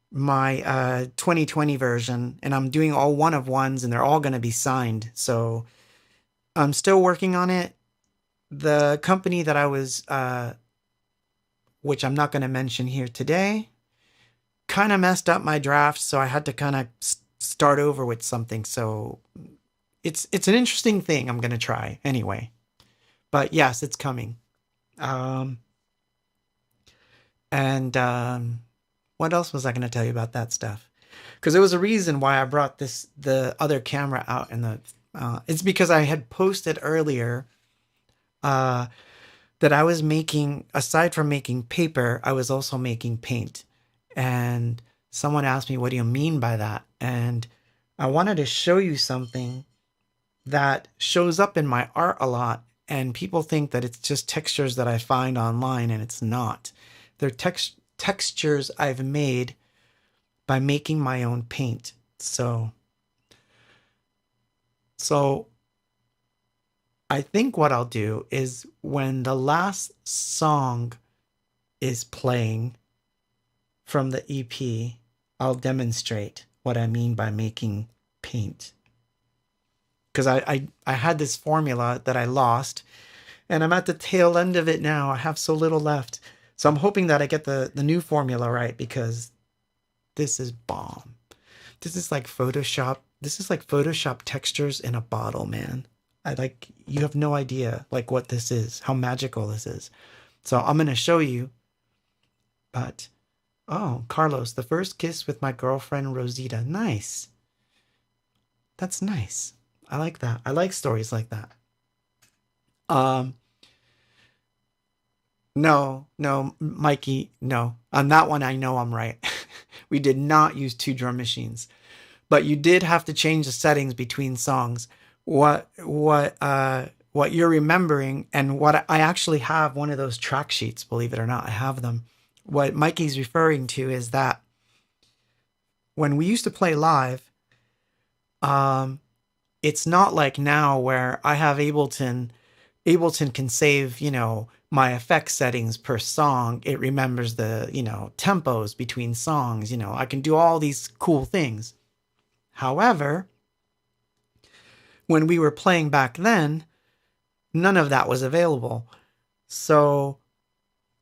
my 2020 version, and I'm doing all one of ones, and they're all going to be signed. So I'm still working on it. The company that I was, which I'm not going to mention here today, kind of messed up my draft, so I had to kind of start over with something. So it's an interesting thing I'm going to try anyway. But yes, it's coming. What else was I going to tell you about that stuff? Because there was a reason why I brought the other camera out, and it's because I had posted earlier that I was making, aside from making paper, I was also making paint. And someone asked me, what do you mean by that? And I wanted to show you something that shows up in my art a lot. And people think that it's just textures that I find online, and it's not. They're textures I've made by making my own paint. So I think what I'll do is when the last song is playing from the EP, I'll demonstrate what I mean by making paint. Because I had this formula that I lost, and I'm at the tail end of it now. I have so little left. So I'm hoping that I get the new formula right, because this is bomb. This is like Photoshop. This is like Photoshop textures in a bottle, man. You have no idea like what this is, how magical this is. So I'm going to show you. But, oh, Carlos, the first kiss with my girlfriend, Rosita. Nice. That's nice. I like that. I like stories like that. No, Mikey, no. On that one, I know I'm right. We did not use 2 drum machines, but you did have to change the settings between songs. What you're remembering, and what I actually have one of those track sheets, believe it or not, I have them. What Mikey's referring to is that when we used to play live, it's not like now where I have Ableton. Ableton can save, my effect settings per song. It remembers the, tempos between songs. I can do all these cool things. However, when we were playing back then, none of that was available. So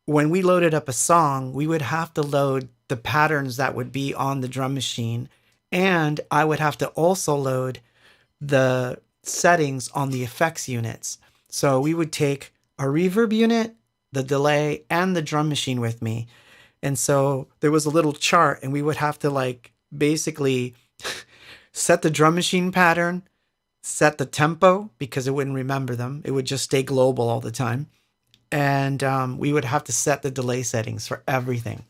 when we loaded up a song, we would have to load the patterns that would be on the drum machine. And I would have to also load the settings on the effects units. So we would take a reverb unit, the delay, and the drum machine with me. And so there was a little chart, and we would have to basically set the drum machine pattern, set the tempo, because it wouldn't remember them. It would just stay global all the time. And we would have to set the delay settings for everything.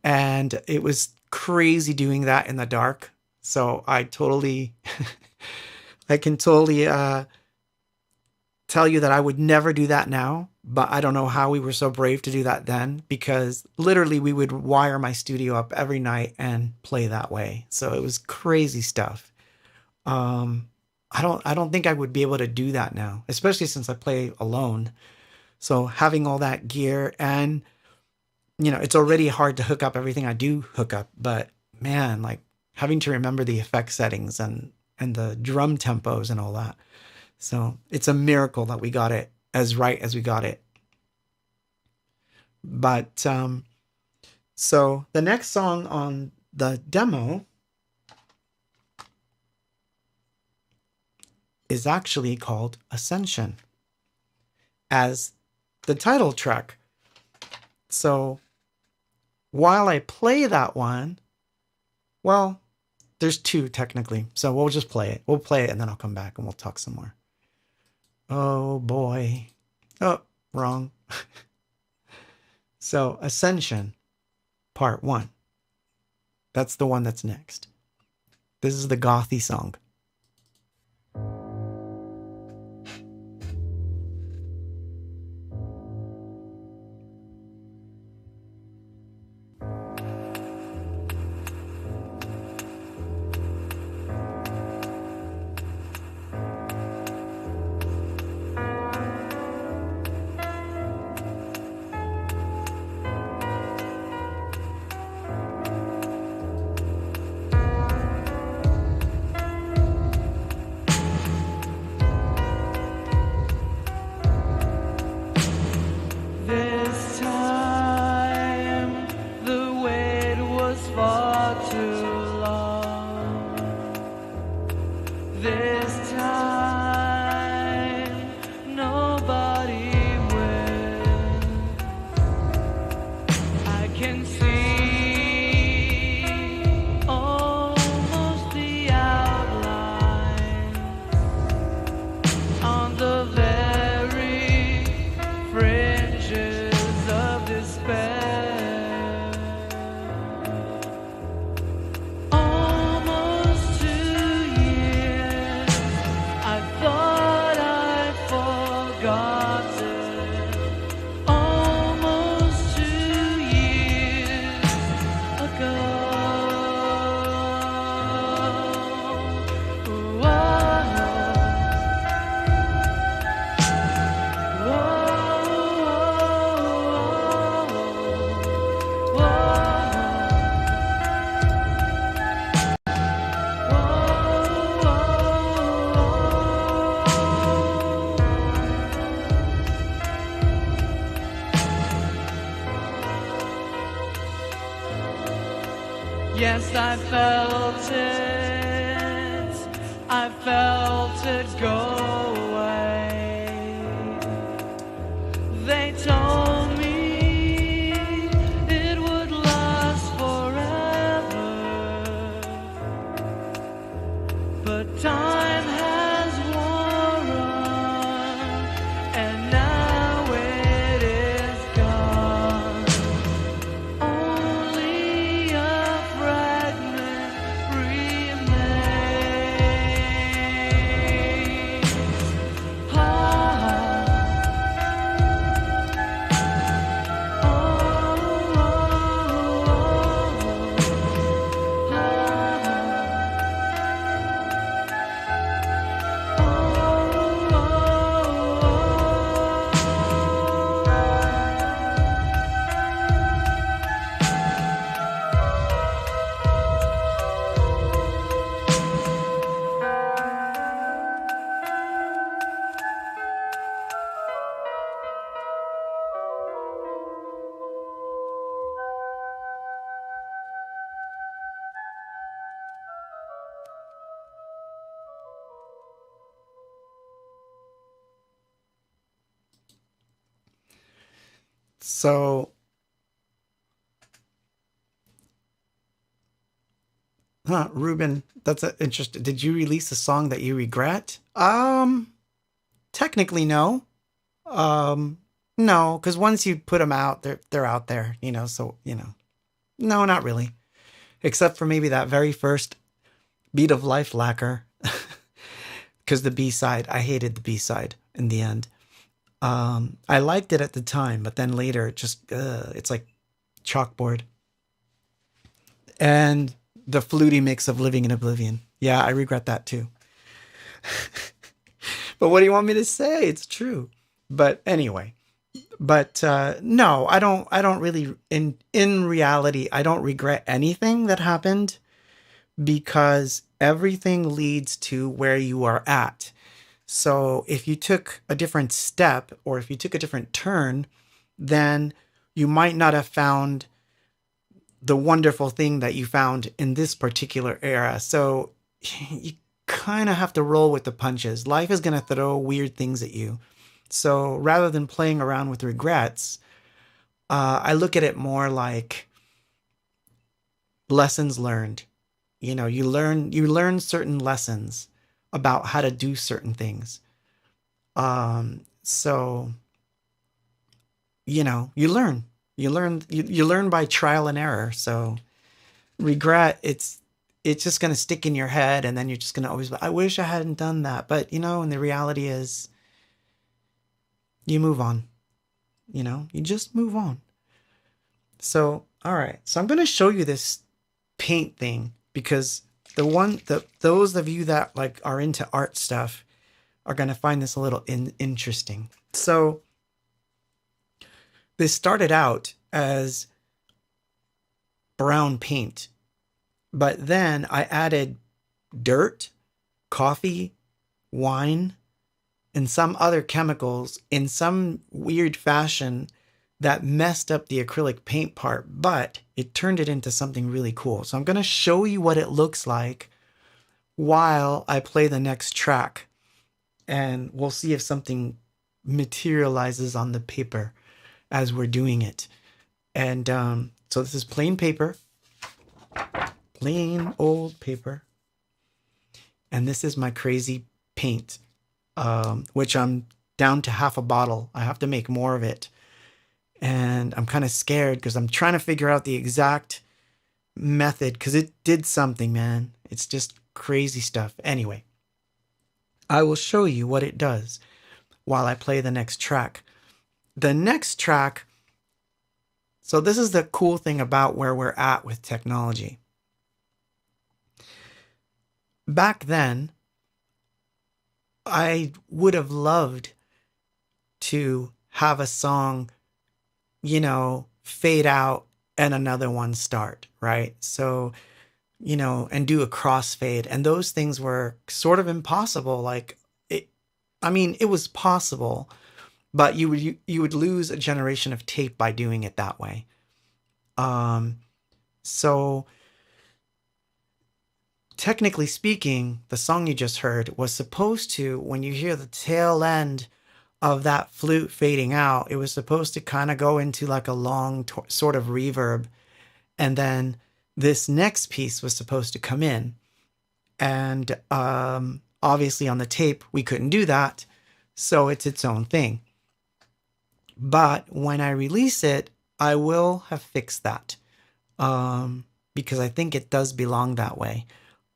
And it was crazy doing that in the dark. So I can totally tell you that I would never do that now, but I don't know how we were so brave to do that then, because literally we would wire my studio up every night and play that way. So it was crazy stuff. I don't think I would be able to do that now, especially since I play alone. So having all that gear, and it's already hard to hook up everything I do hook up, but man, having to remember the effect settings and the drum tempos and all that. So it's a miracle that we got it as right as we got it. But so the next song on the demo is actually called Ascension, as the title track. So while I play that one, well, there's two technically, so we'll just play it. We'll play it and then I'll come back and we'll talk some more. Oh boy. Oh, wrong. So Ascension, part 1. That's the one that's next. This is the gothy song. Yes, I felt it go away. They told me it would last forever, but time has worn on, and now it is gone. Only a fragment remains. So, Ruben, that's interesting. Did you release a song that you regret? Technically no. Um, no, because once you put them out, they're out there, you know. So no, not really. Except for maybe that very first Beat of Life lacquer, because the B side, I hated the B side in the end. I liked it at the time, but then later it just it's like chalkboard. And the fluty mix of Living in Oblivion. Yeah, I regret that too. But what do you want me to say? It's true. But anyway, but no, I don't. I don't really. In reality, I don't regret anything that happened because everything leads to where you are at. So if you took a different step or if you took a different turn, then you might not have found the wonderful thing that you found in this particular era. So you kind of have to roll with the punches. Life is going to throw weird things at you. So rather than playing around with regrets, I look at it more like lessons learned. You know, you learn certain lessons about how to do certain things. So you learn by trial and error. So regret, it's just going to stick in your head, and then you're just going to always I wish I hadn't done that. But and the reality is you move on. You just move on. So all right, so I'm going to show you this paint thing because those of you that like are into art stuff are going to find this a little interesting. So this started out as brown paint, but then I added dirt, coffee, wine, and some other chemicals in some weird fashion that messed up the acrylic paint part, but it turned it into something really cool. So I'm going to show you what it looks like while I play the next track, and we'll see if something materializes on the paper as we're doing it. And so this is plain paper, plain old paper. And this is my crazy paint, which I'm down to half a bottle. I have to make more of it. And I'm kind of scared because I'm trying to figure out the exact method because it did something, man. It's just crazy stuff. Anyway, I will show you what it does while I play the next track. The next track, so this is the cool thing about where we're at with technology. Back then, I would have loved to have a song, fade out and another one start, right? So, and do a crossfade. And those things were sort of impossible. Like, it was possible, but you would lose a generation of tape by doing it that way. So technically speaking, the song you just heard was supposed to, when you hear the tail end of that flute fading out, it was supposed to kind of go into like a long sort of reverb. And then this next piece was supposed to come in. And obviously on the tape, we couldn't do that. So it's its own thing. But when I release it, I will have fixed that. Because I think it does belong that way.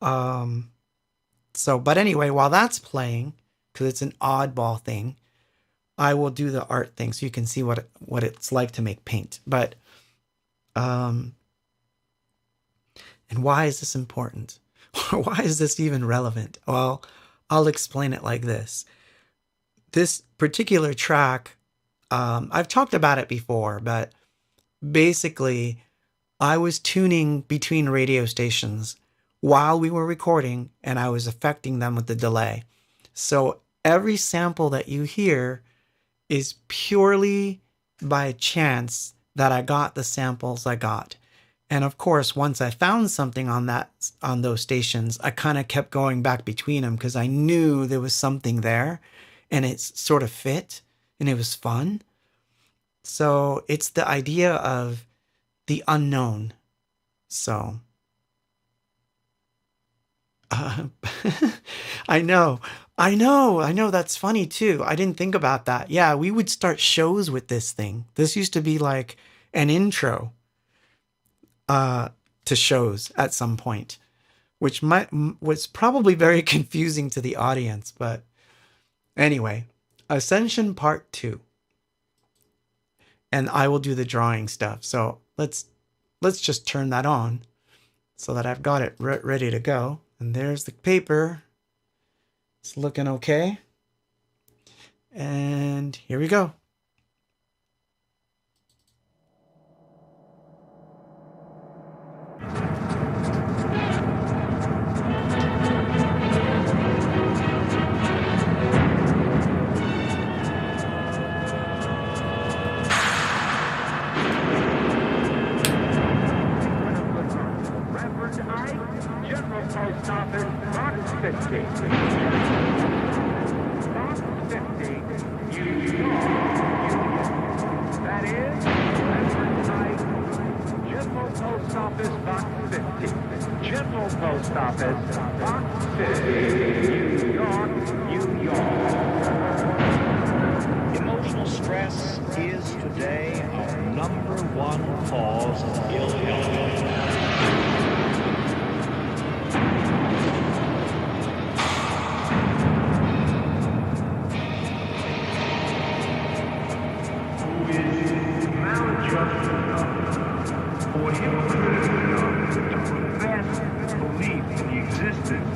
But anyway, while that's playing, because it's an oddball thing, I will do the art thing so you can see what it's like to make paint. But, and why is this important? Why is this even relevant? Well, I'll explain it like this. This particular track, I've talked about it before, but basically I was tuning between radio stations while we were recording, and I was affecting them with the delay. So every sample that you hear is purely by chance that I got the samples I got. And of course, once I found something on those stations, I kind of kept going back between them because I knew there was something there and it sort of fit and it was fun. So it's the idea of the unknown. So uh, I know. That's funny too. I didn't think about that. Yeah, we would start shows with this thing. This used to be like an intro uh, to shows at some point, which was probably very confusing to the audience. But anyway, Ascension Part 2. And I will do the drawing stuff. So let's just turn that on so that I've got it ready to go. And there's the paper. It's looking okay. And here we go. Post Office, Box 50. Box 50, New York. That is, Reverend Ike, General Post Office, Box 50. General Post Office, Box 50, New York, New York. Emotional stress is today our #1 cause of ill health.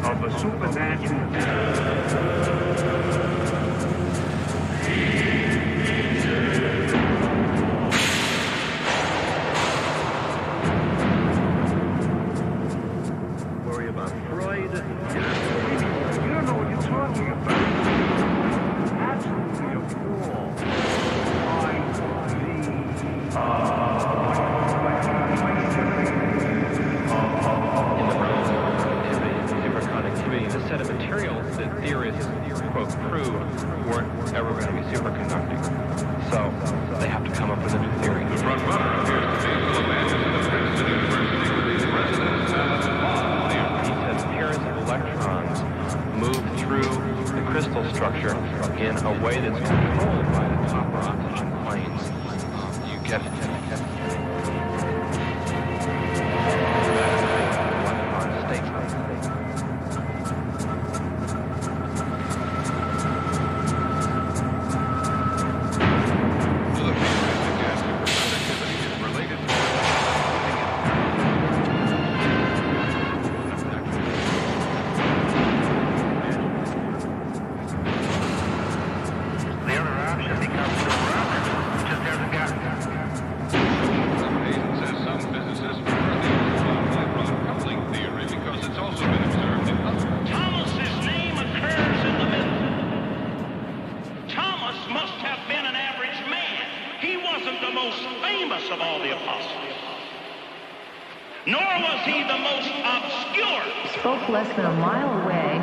Of a supernatural worry about Freud. You don't know what you're talking about. Absolutely a fool. The set of materials that theorists, quote, proved weren't ever going to be superconducting. So they have to come up with a new theory. The front runner appears to be Philip Anderson of Princeton University with his resonance He says pairs of electrons move through the crystal structure in a way that's controlled by the copper oxygen planes. You get electron state. Less than a mile away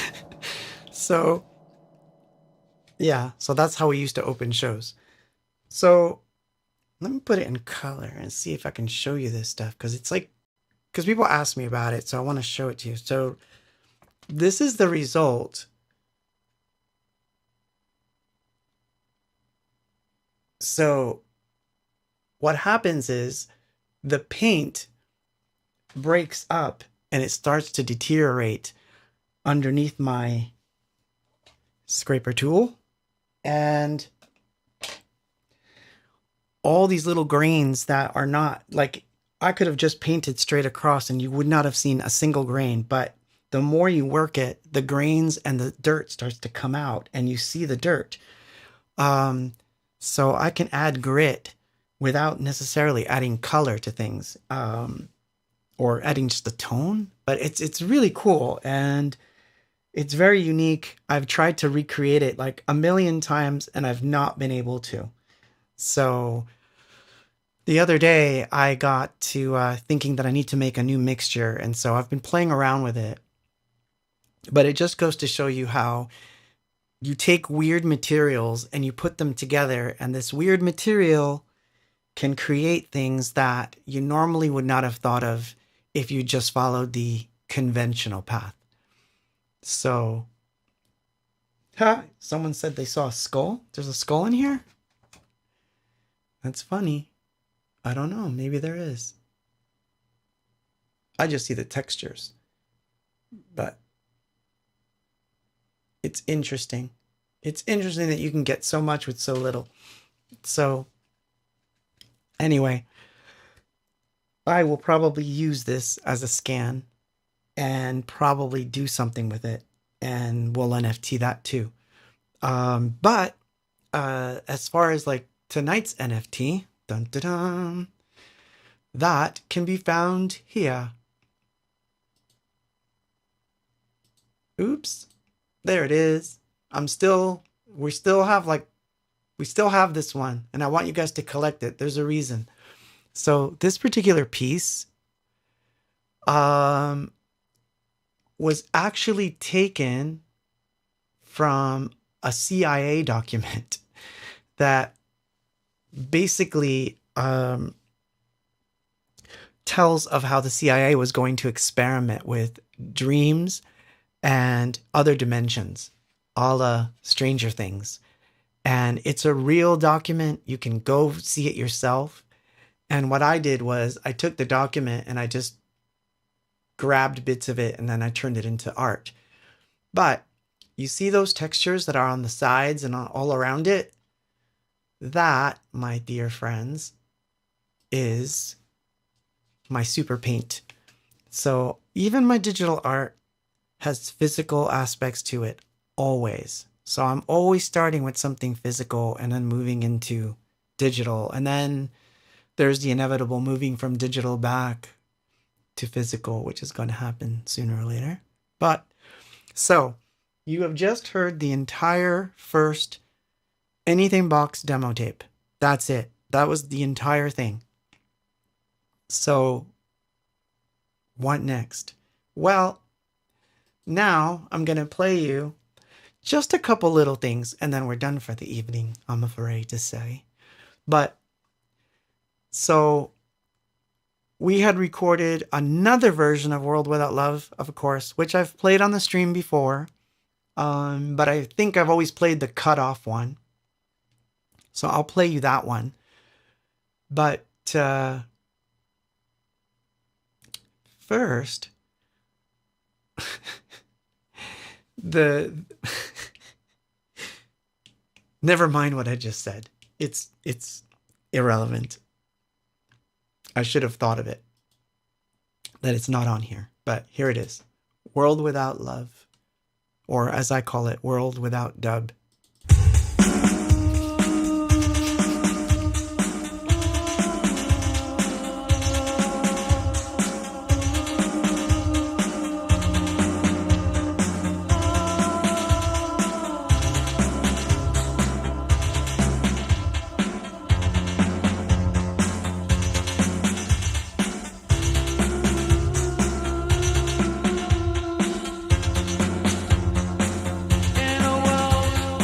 from... So, yeah, so that's how we used to open shows. So, let me put it in color and see if I can show you this stuff, because it's like, because people ask me about it, so I want to show it to you. So, this is the result. So, what happens is the paint breaks up and it starts to deteriorate underneath my scraper tool, and all these little grains that are not like, I could have just painted straight across and you would not have seen a single grain, but the more you work it, the grains and the dirt starts to come out and you see the dirt. So I can add grit without necessarily adding color to things. Or adding just a tone, but it's really cool and it's very unique. I've tried to recreate it like a million times and I've not been able to. So the other day I got to thinking that I need to make a new mixture, and so I've been playing around with it. But it just goes to show you how you take weird materials and you put them together, and this weird material can create things that you normally would not have thought of if you just followed the conventional path. So, someone said they saw a skull. There's a skull in here? That's funny. I don't know. Maybe there is. I just see the textures. But it's interesting. It's interesting that you can get so much with so little. So, anyway, I will probably use this as a scan and probably do something with it. And we'll NFT that too. But as far as like tonight's NFT, dun, dun, dun, that can be found here. Oops. There it is. we still have this one, and I want you guys to collect it. There's a reason. So this particular piece was actually taken from a CIA document that basically tells of how the CIA was going to experiment with dreams and other dimensions, a la Stranger Things. And it's a real document. You can go see it yourself. And what I did was I took the document and I just grabbed bits of it and then I turned it into art. But you see those textures that are on the sides and all around it? That, my dear friends, is my super paint. So even my digital art has physical aspects to it, always. So I'm always starting with something physical and then moving into digital. And then there's the inevitable moving from digital back to physical, which is going to happen sooner or later. But so you have just heard the entire first Anything Box demo tape. That's it. That was the entire thing. So what next? Well, now I'm going to play you just a couple little things and then we're done for the evening, I'm afraid to say. But so we had recorded another version of World Without Love, of course, which I've played on the stream before. But I think I've always played the cut-off one. So I'll play you that one. But first, never mind what I just said. It's irrelevant. I should have thought of it, that it's not on here, but here it is. World Without Love, or as I call it, World Without Dub. In a world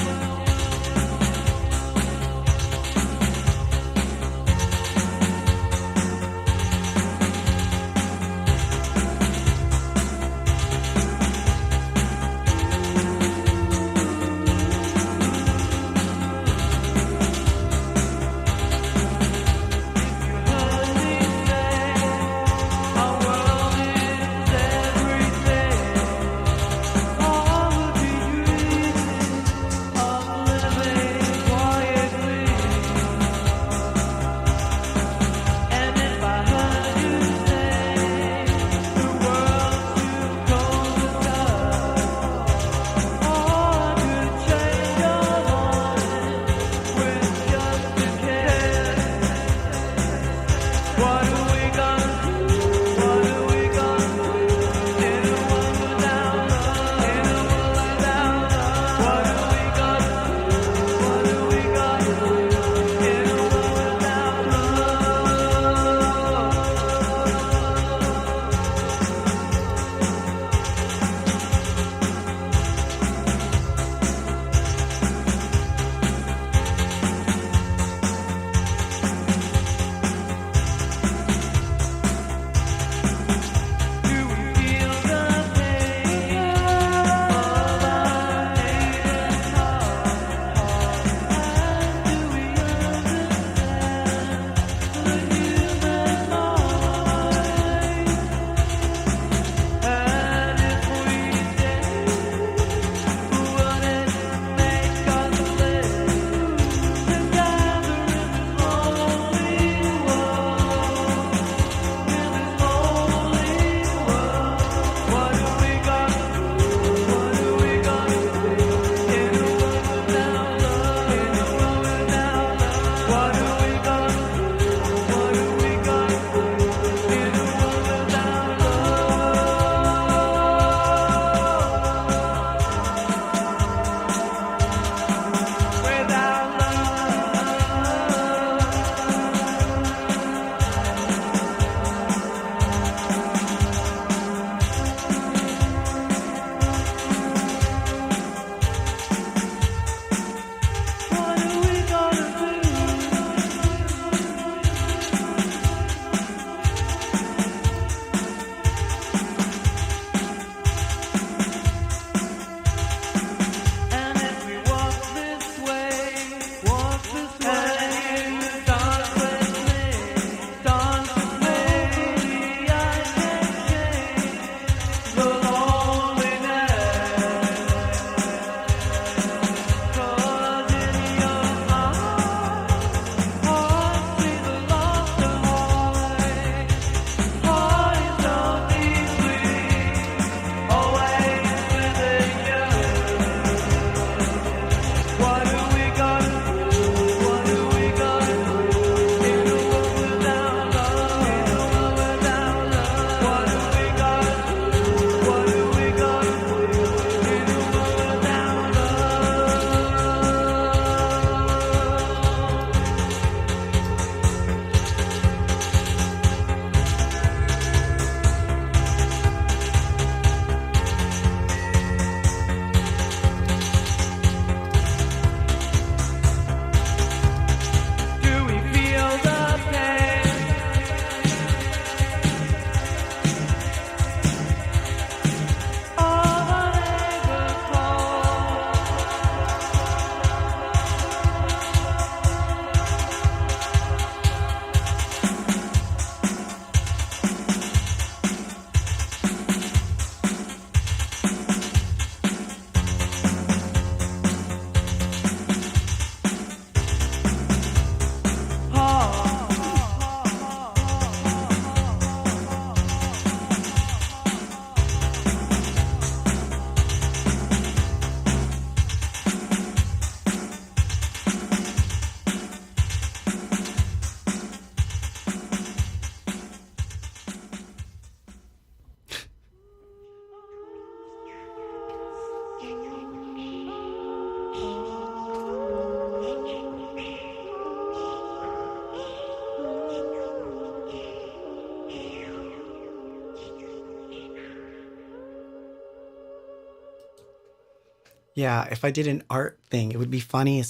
Yeah, if I did an art thing, it would be funny.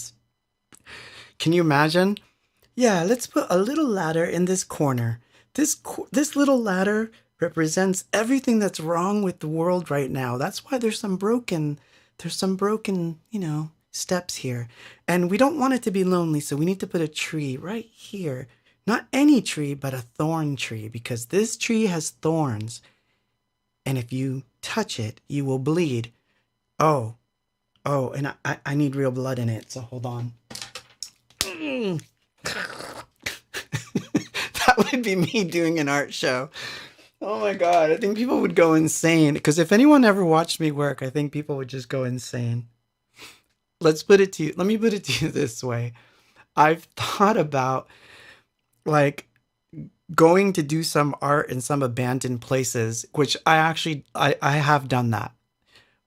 Can you imagine? Yeah, let's put a little ladder in this corner. This little ladder represents everything that's wrong with the world right now. That's why there's some broken, steps here. And we don't want it to be lonely, so we need to put a tree right here. Not any tree, but a thorn tree, because this tree has thorns. And if you touch it, you will bleed. Oh, and I need real blood in it, so hold on. That would be me doing an art show. Oh my God, I think people would go insane. Because if anyone ever watched me work, I think people would just go insane. Let me put it to you this way. I've thought about like going to do some art in some abandoned places, which I have done that.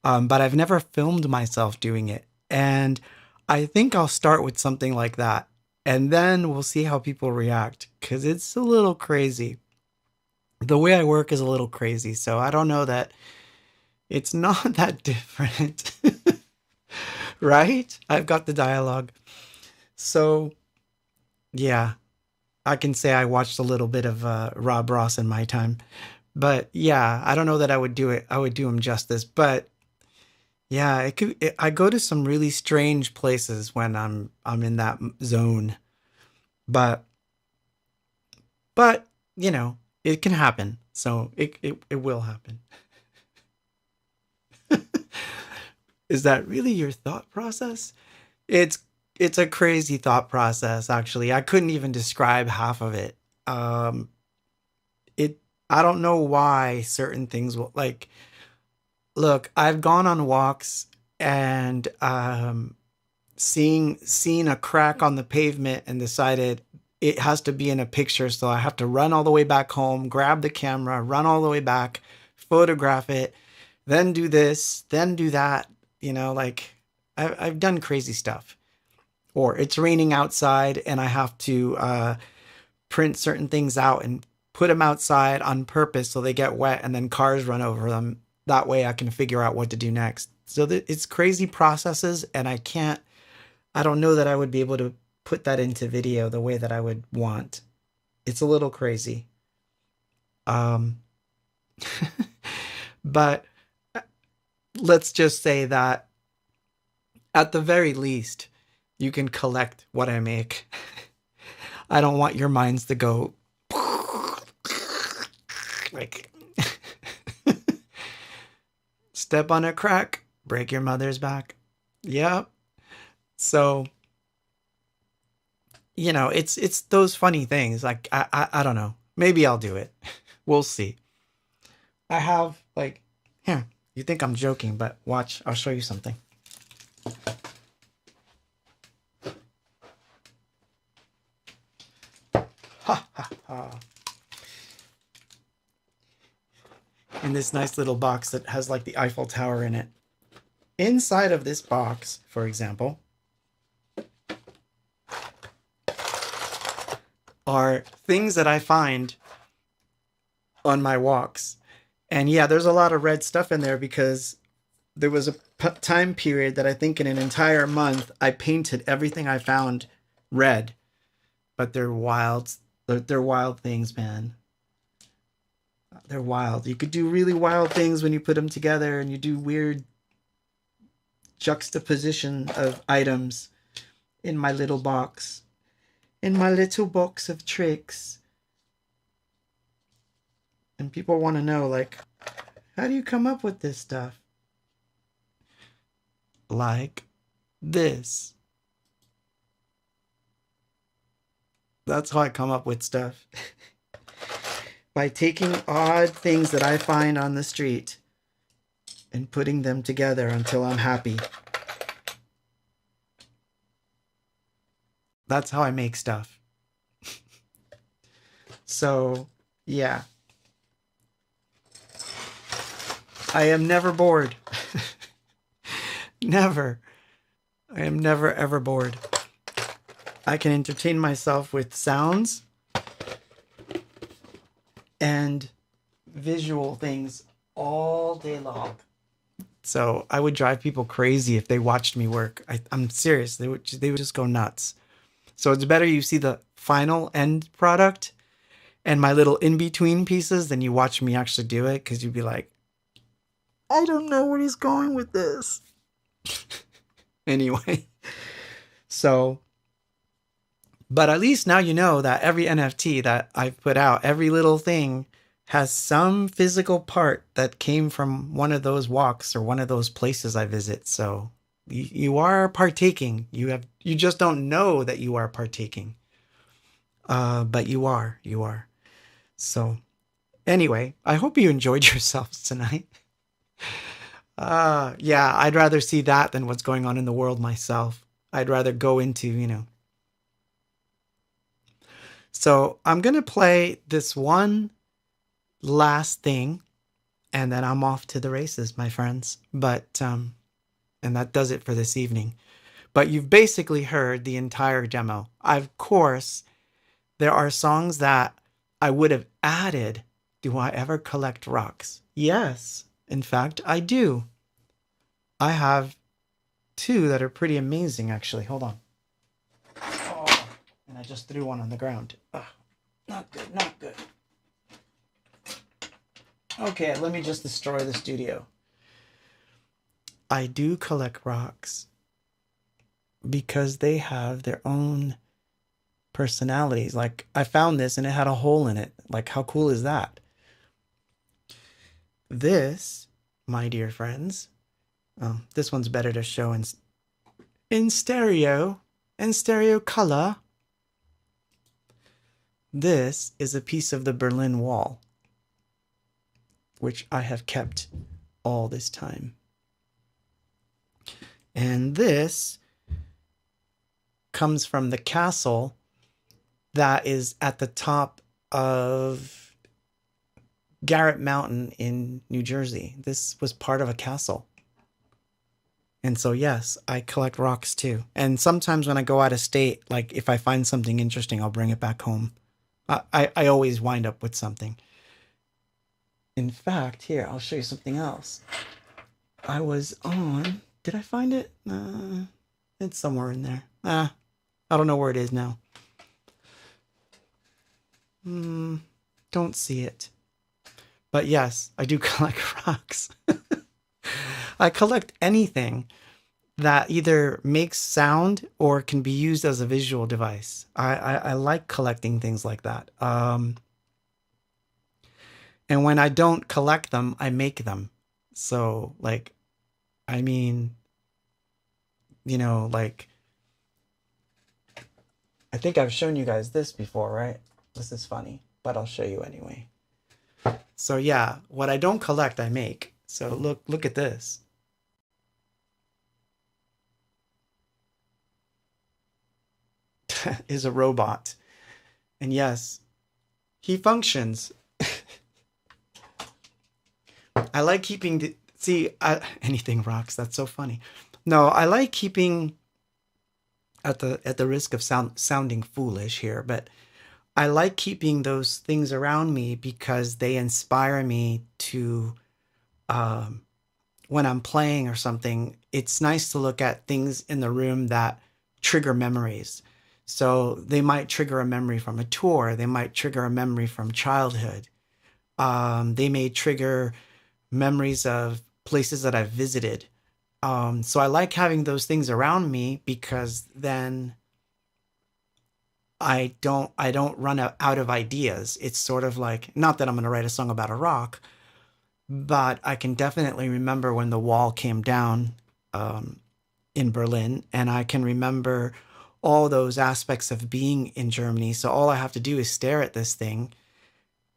But I've never filmed myself doing it. And I think I'll start with something like that. And then we'll see how people react, because it's a little crazy. The way I work is a little crazy. So I don't know that it's not that different. Right? I've got the dialogue. So, yeah, I can say I watched a little bit of Rob Ross in my time. But yeah, I don't know that I would do it. I would do him justice. But yeah, I go to some really strange places when I'm in that zone. But it can happen. So it will happen. Is that really your thought process? It's a crazy thought process, actually. I couldn't even describe half of it. I don't know why certain things will, like, look, I've gone on walks and seen a crack on the pavement and decided it has to be in a picture, so I have to run all the way back home, grab the camera, run all the way back, photograph it, then do this, then do that. Like I've done crazy stuff. Or it's raining outside and I have to print certain things out and put them outside on purpose so they get wet and then cars run over them. That way I can figure out what to do next. So it's crazy processes, and I don't know that I would be able to put that into video the way that I would want. It's a little crazy. But let's just say that at the very least, you can collect what I make. I don't want your minds to go like step on a crack, break your mother's back. Yep. So, it's those funny things. Like, I don't know. Maybe I'll do it. We'll see. I have here, you think I'm joking, but watch, I'll show you something. Ha ha ha. In this nice little box that has like the Eiffel Tower in it. Inside of this box, for example, are things that I find on my walks. And yeah, there's a lot of red stuff in there because there was a time period that I think in an entire month I painted everything I found red. But they're wild. They're wild things, man. They're wild. You could do really wild things when you put them together, and you do weird juxtaposition of items in my little box. In my little box of tricks. And people want to know, like, how do you come up with this stuff? Like this. That's how I come up with stuff. By taking odd things that I find on the street and putting them together until I'm happy. That's how I make stuff. So, yeah. I am never bored. Never. I am never ever bored. I can entertain myself with sounds and visual things all day long. So I would drive people crazy if they watched me work. I'm serious. They would just go nuts. So it's better you see the final end product and my little in-between pieces than you watch me actually do it, because you'd be like, I don't know where he's going with this. Anyway, so, but at least now you know that every NFT that I've put out, every little thing has some physical part that came from one of those walks or one of those places I visit. So you are partaking. You just don't know that you are partaking. But you are. So anyway, I hope you enjoyed yourselves tonight. Yeah, I'd rather see that than what's going on in the world myself. I'd rather go into, So I'm going to play this one last thing, and then I'm off to the races, my friends. But, and that does it for this evening. But you've basically heard the entire demo. Of course, there are songs that I would have added. Do I ever collect rocks? Yes, in fact, I do. I have 2 that are pretty amazing, actually. Hold on. Oh, and I just threw one on the ground. Ugh, not good, not good. Okay, let me just destroy the studio. I do collect rocks because they have their own personalities. Like, I found this and it had a hole in it. Like, how cool is that? This, my dear friends, this one's better to show in stereo color. This is a piece of the Berlin Wall, which I have kept all this time. And this comes from the castle that is at the top of Garrett Mountain in New Jersey. This was part of a castle. And so, yes, I collect rocks too. And sometimes when I go out of state, like if I find something interesting, I'll bring it back home. I always wind up with something. In fact, here, I'll show you something else. I was on... Did I find it? It's somewhere in there. I don't know where it is now. Don't see it. But yes, I do collect rocks. I collect anything that either makes sound or can be used as a visual device. I like collecting things like that. And when I don't collect them, I make them. So, like, I mean, like, I think I've shown you guys this before, right? This is funny, but I'll show you anyway. So yeah, what I don't collect, I make. So look at this. Is a robot. And yes, he functions. I like keeping anything rocks. That's so funny. No, I like keeping, at the risk of sounding foolish here, but I like keeping those things around me because they inspire me to, when I'm playing or something, it's nice to look at things in the room that trigger memories. So they might trigger a memory from a tour. They might trigger a memory from childhood. They may trigger memories of places that I've visited. So I like having those things around me because then I don't run out of ideas. It's sort of like, not that I'm going to write a song about a rock, but I can definitely remember when the wall came down in Berlin, and I can remember all those aspects of being in Germany. So all I have to do is stare at this thing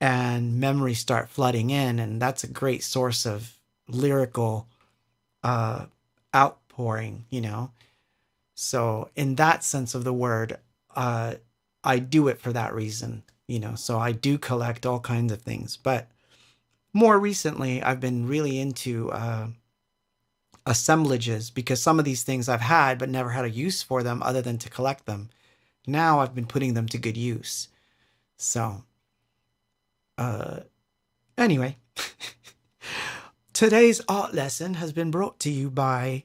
and memories start flooding in, and that's a great source of lyrical outpouring, So in that sense of the word, I do it for that reason, so I do collect all kinds of things. But more recently, I've been really into assemblages, because some of these things I've had but never had a use for them other than to collect them. Now I've been putting them to good use. So, anyway, Today's art lesson has been brought to you by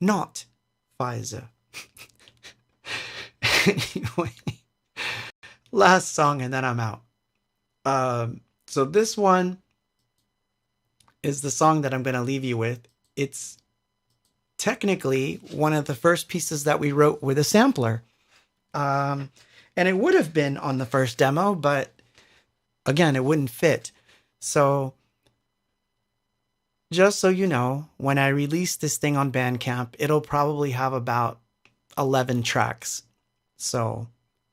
not Pfizer. Anyway, last song and then I'm out. So this one is the song that I'm going to leave you with. It's technically one of the first pieces that we wrote with a sampler. And it would have been on the first demo, but again, it wouldn't fit. So just so you know, when I release this thing on Bandcamp, it'll probably have about 11 tracks. So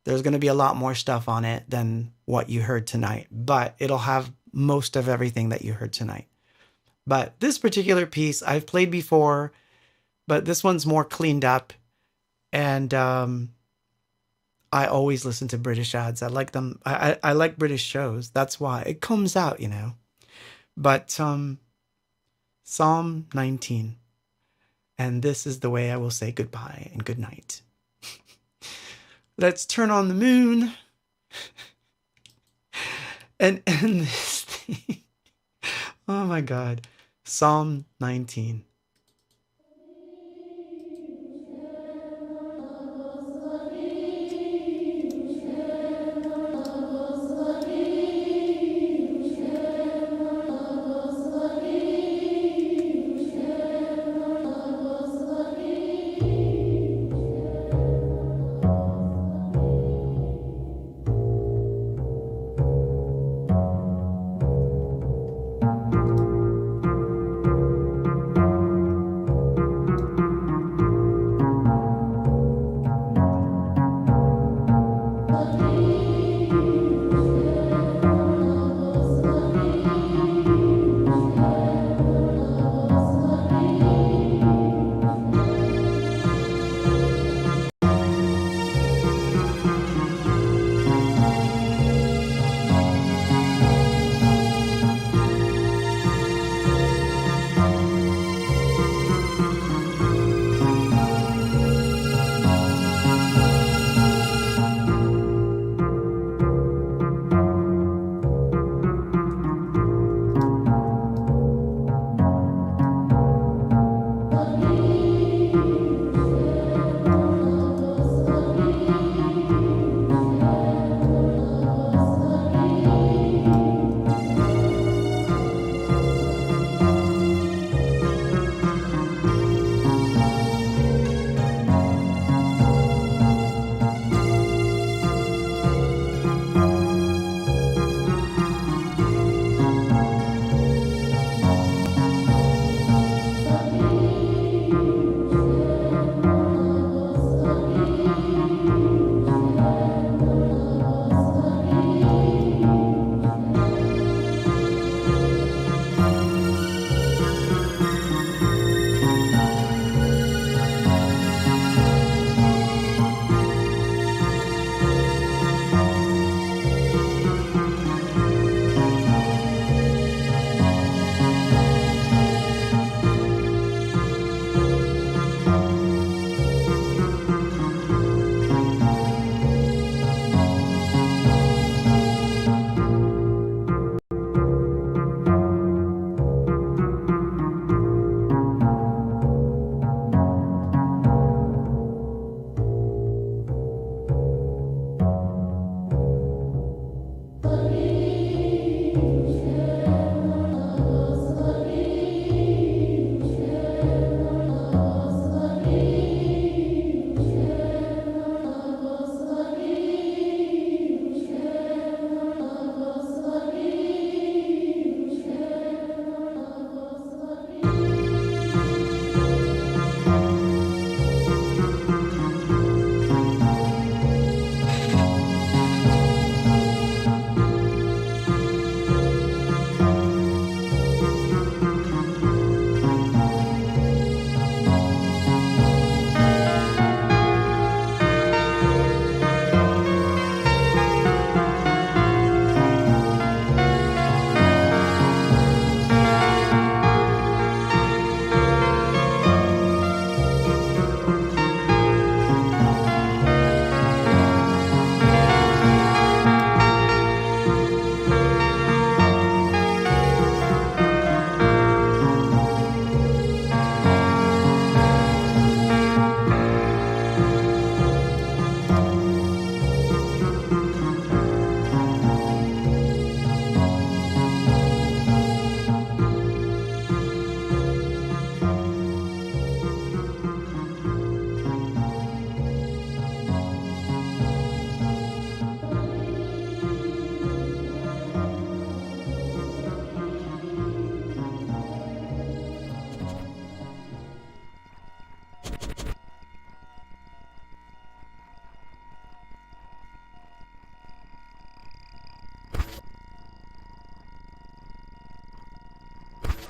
there's going to be a lot more stuff on it than what you heard tonight, but it'll have most of everything that you heard tonight. But this particular piece I've played before, but this one's more cleaned up. And I always listen to British ads. I like them. I like British shows. That's why it comes out, you know. But Psalm 19. And this is the way I will say goodbye and good night. Let's turn on the moon and end this thing. Oh my God. Psalm 19.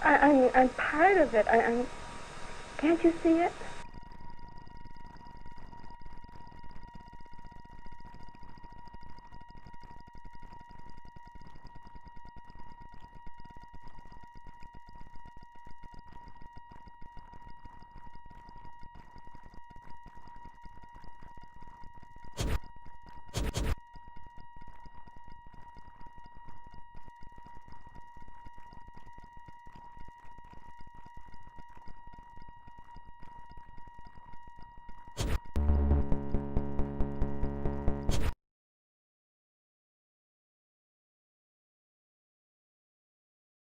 I'm part of it. Can't you see it?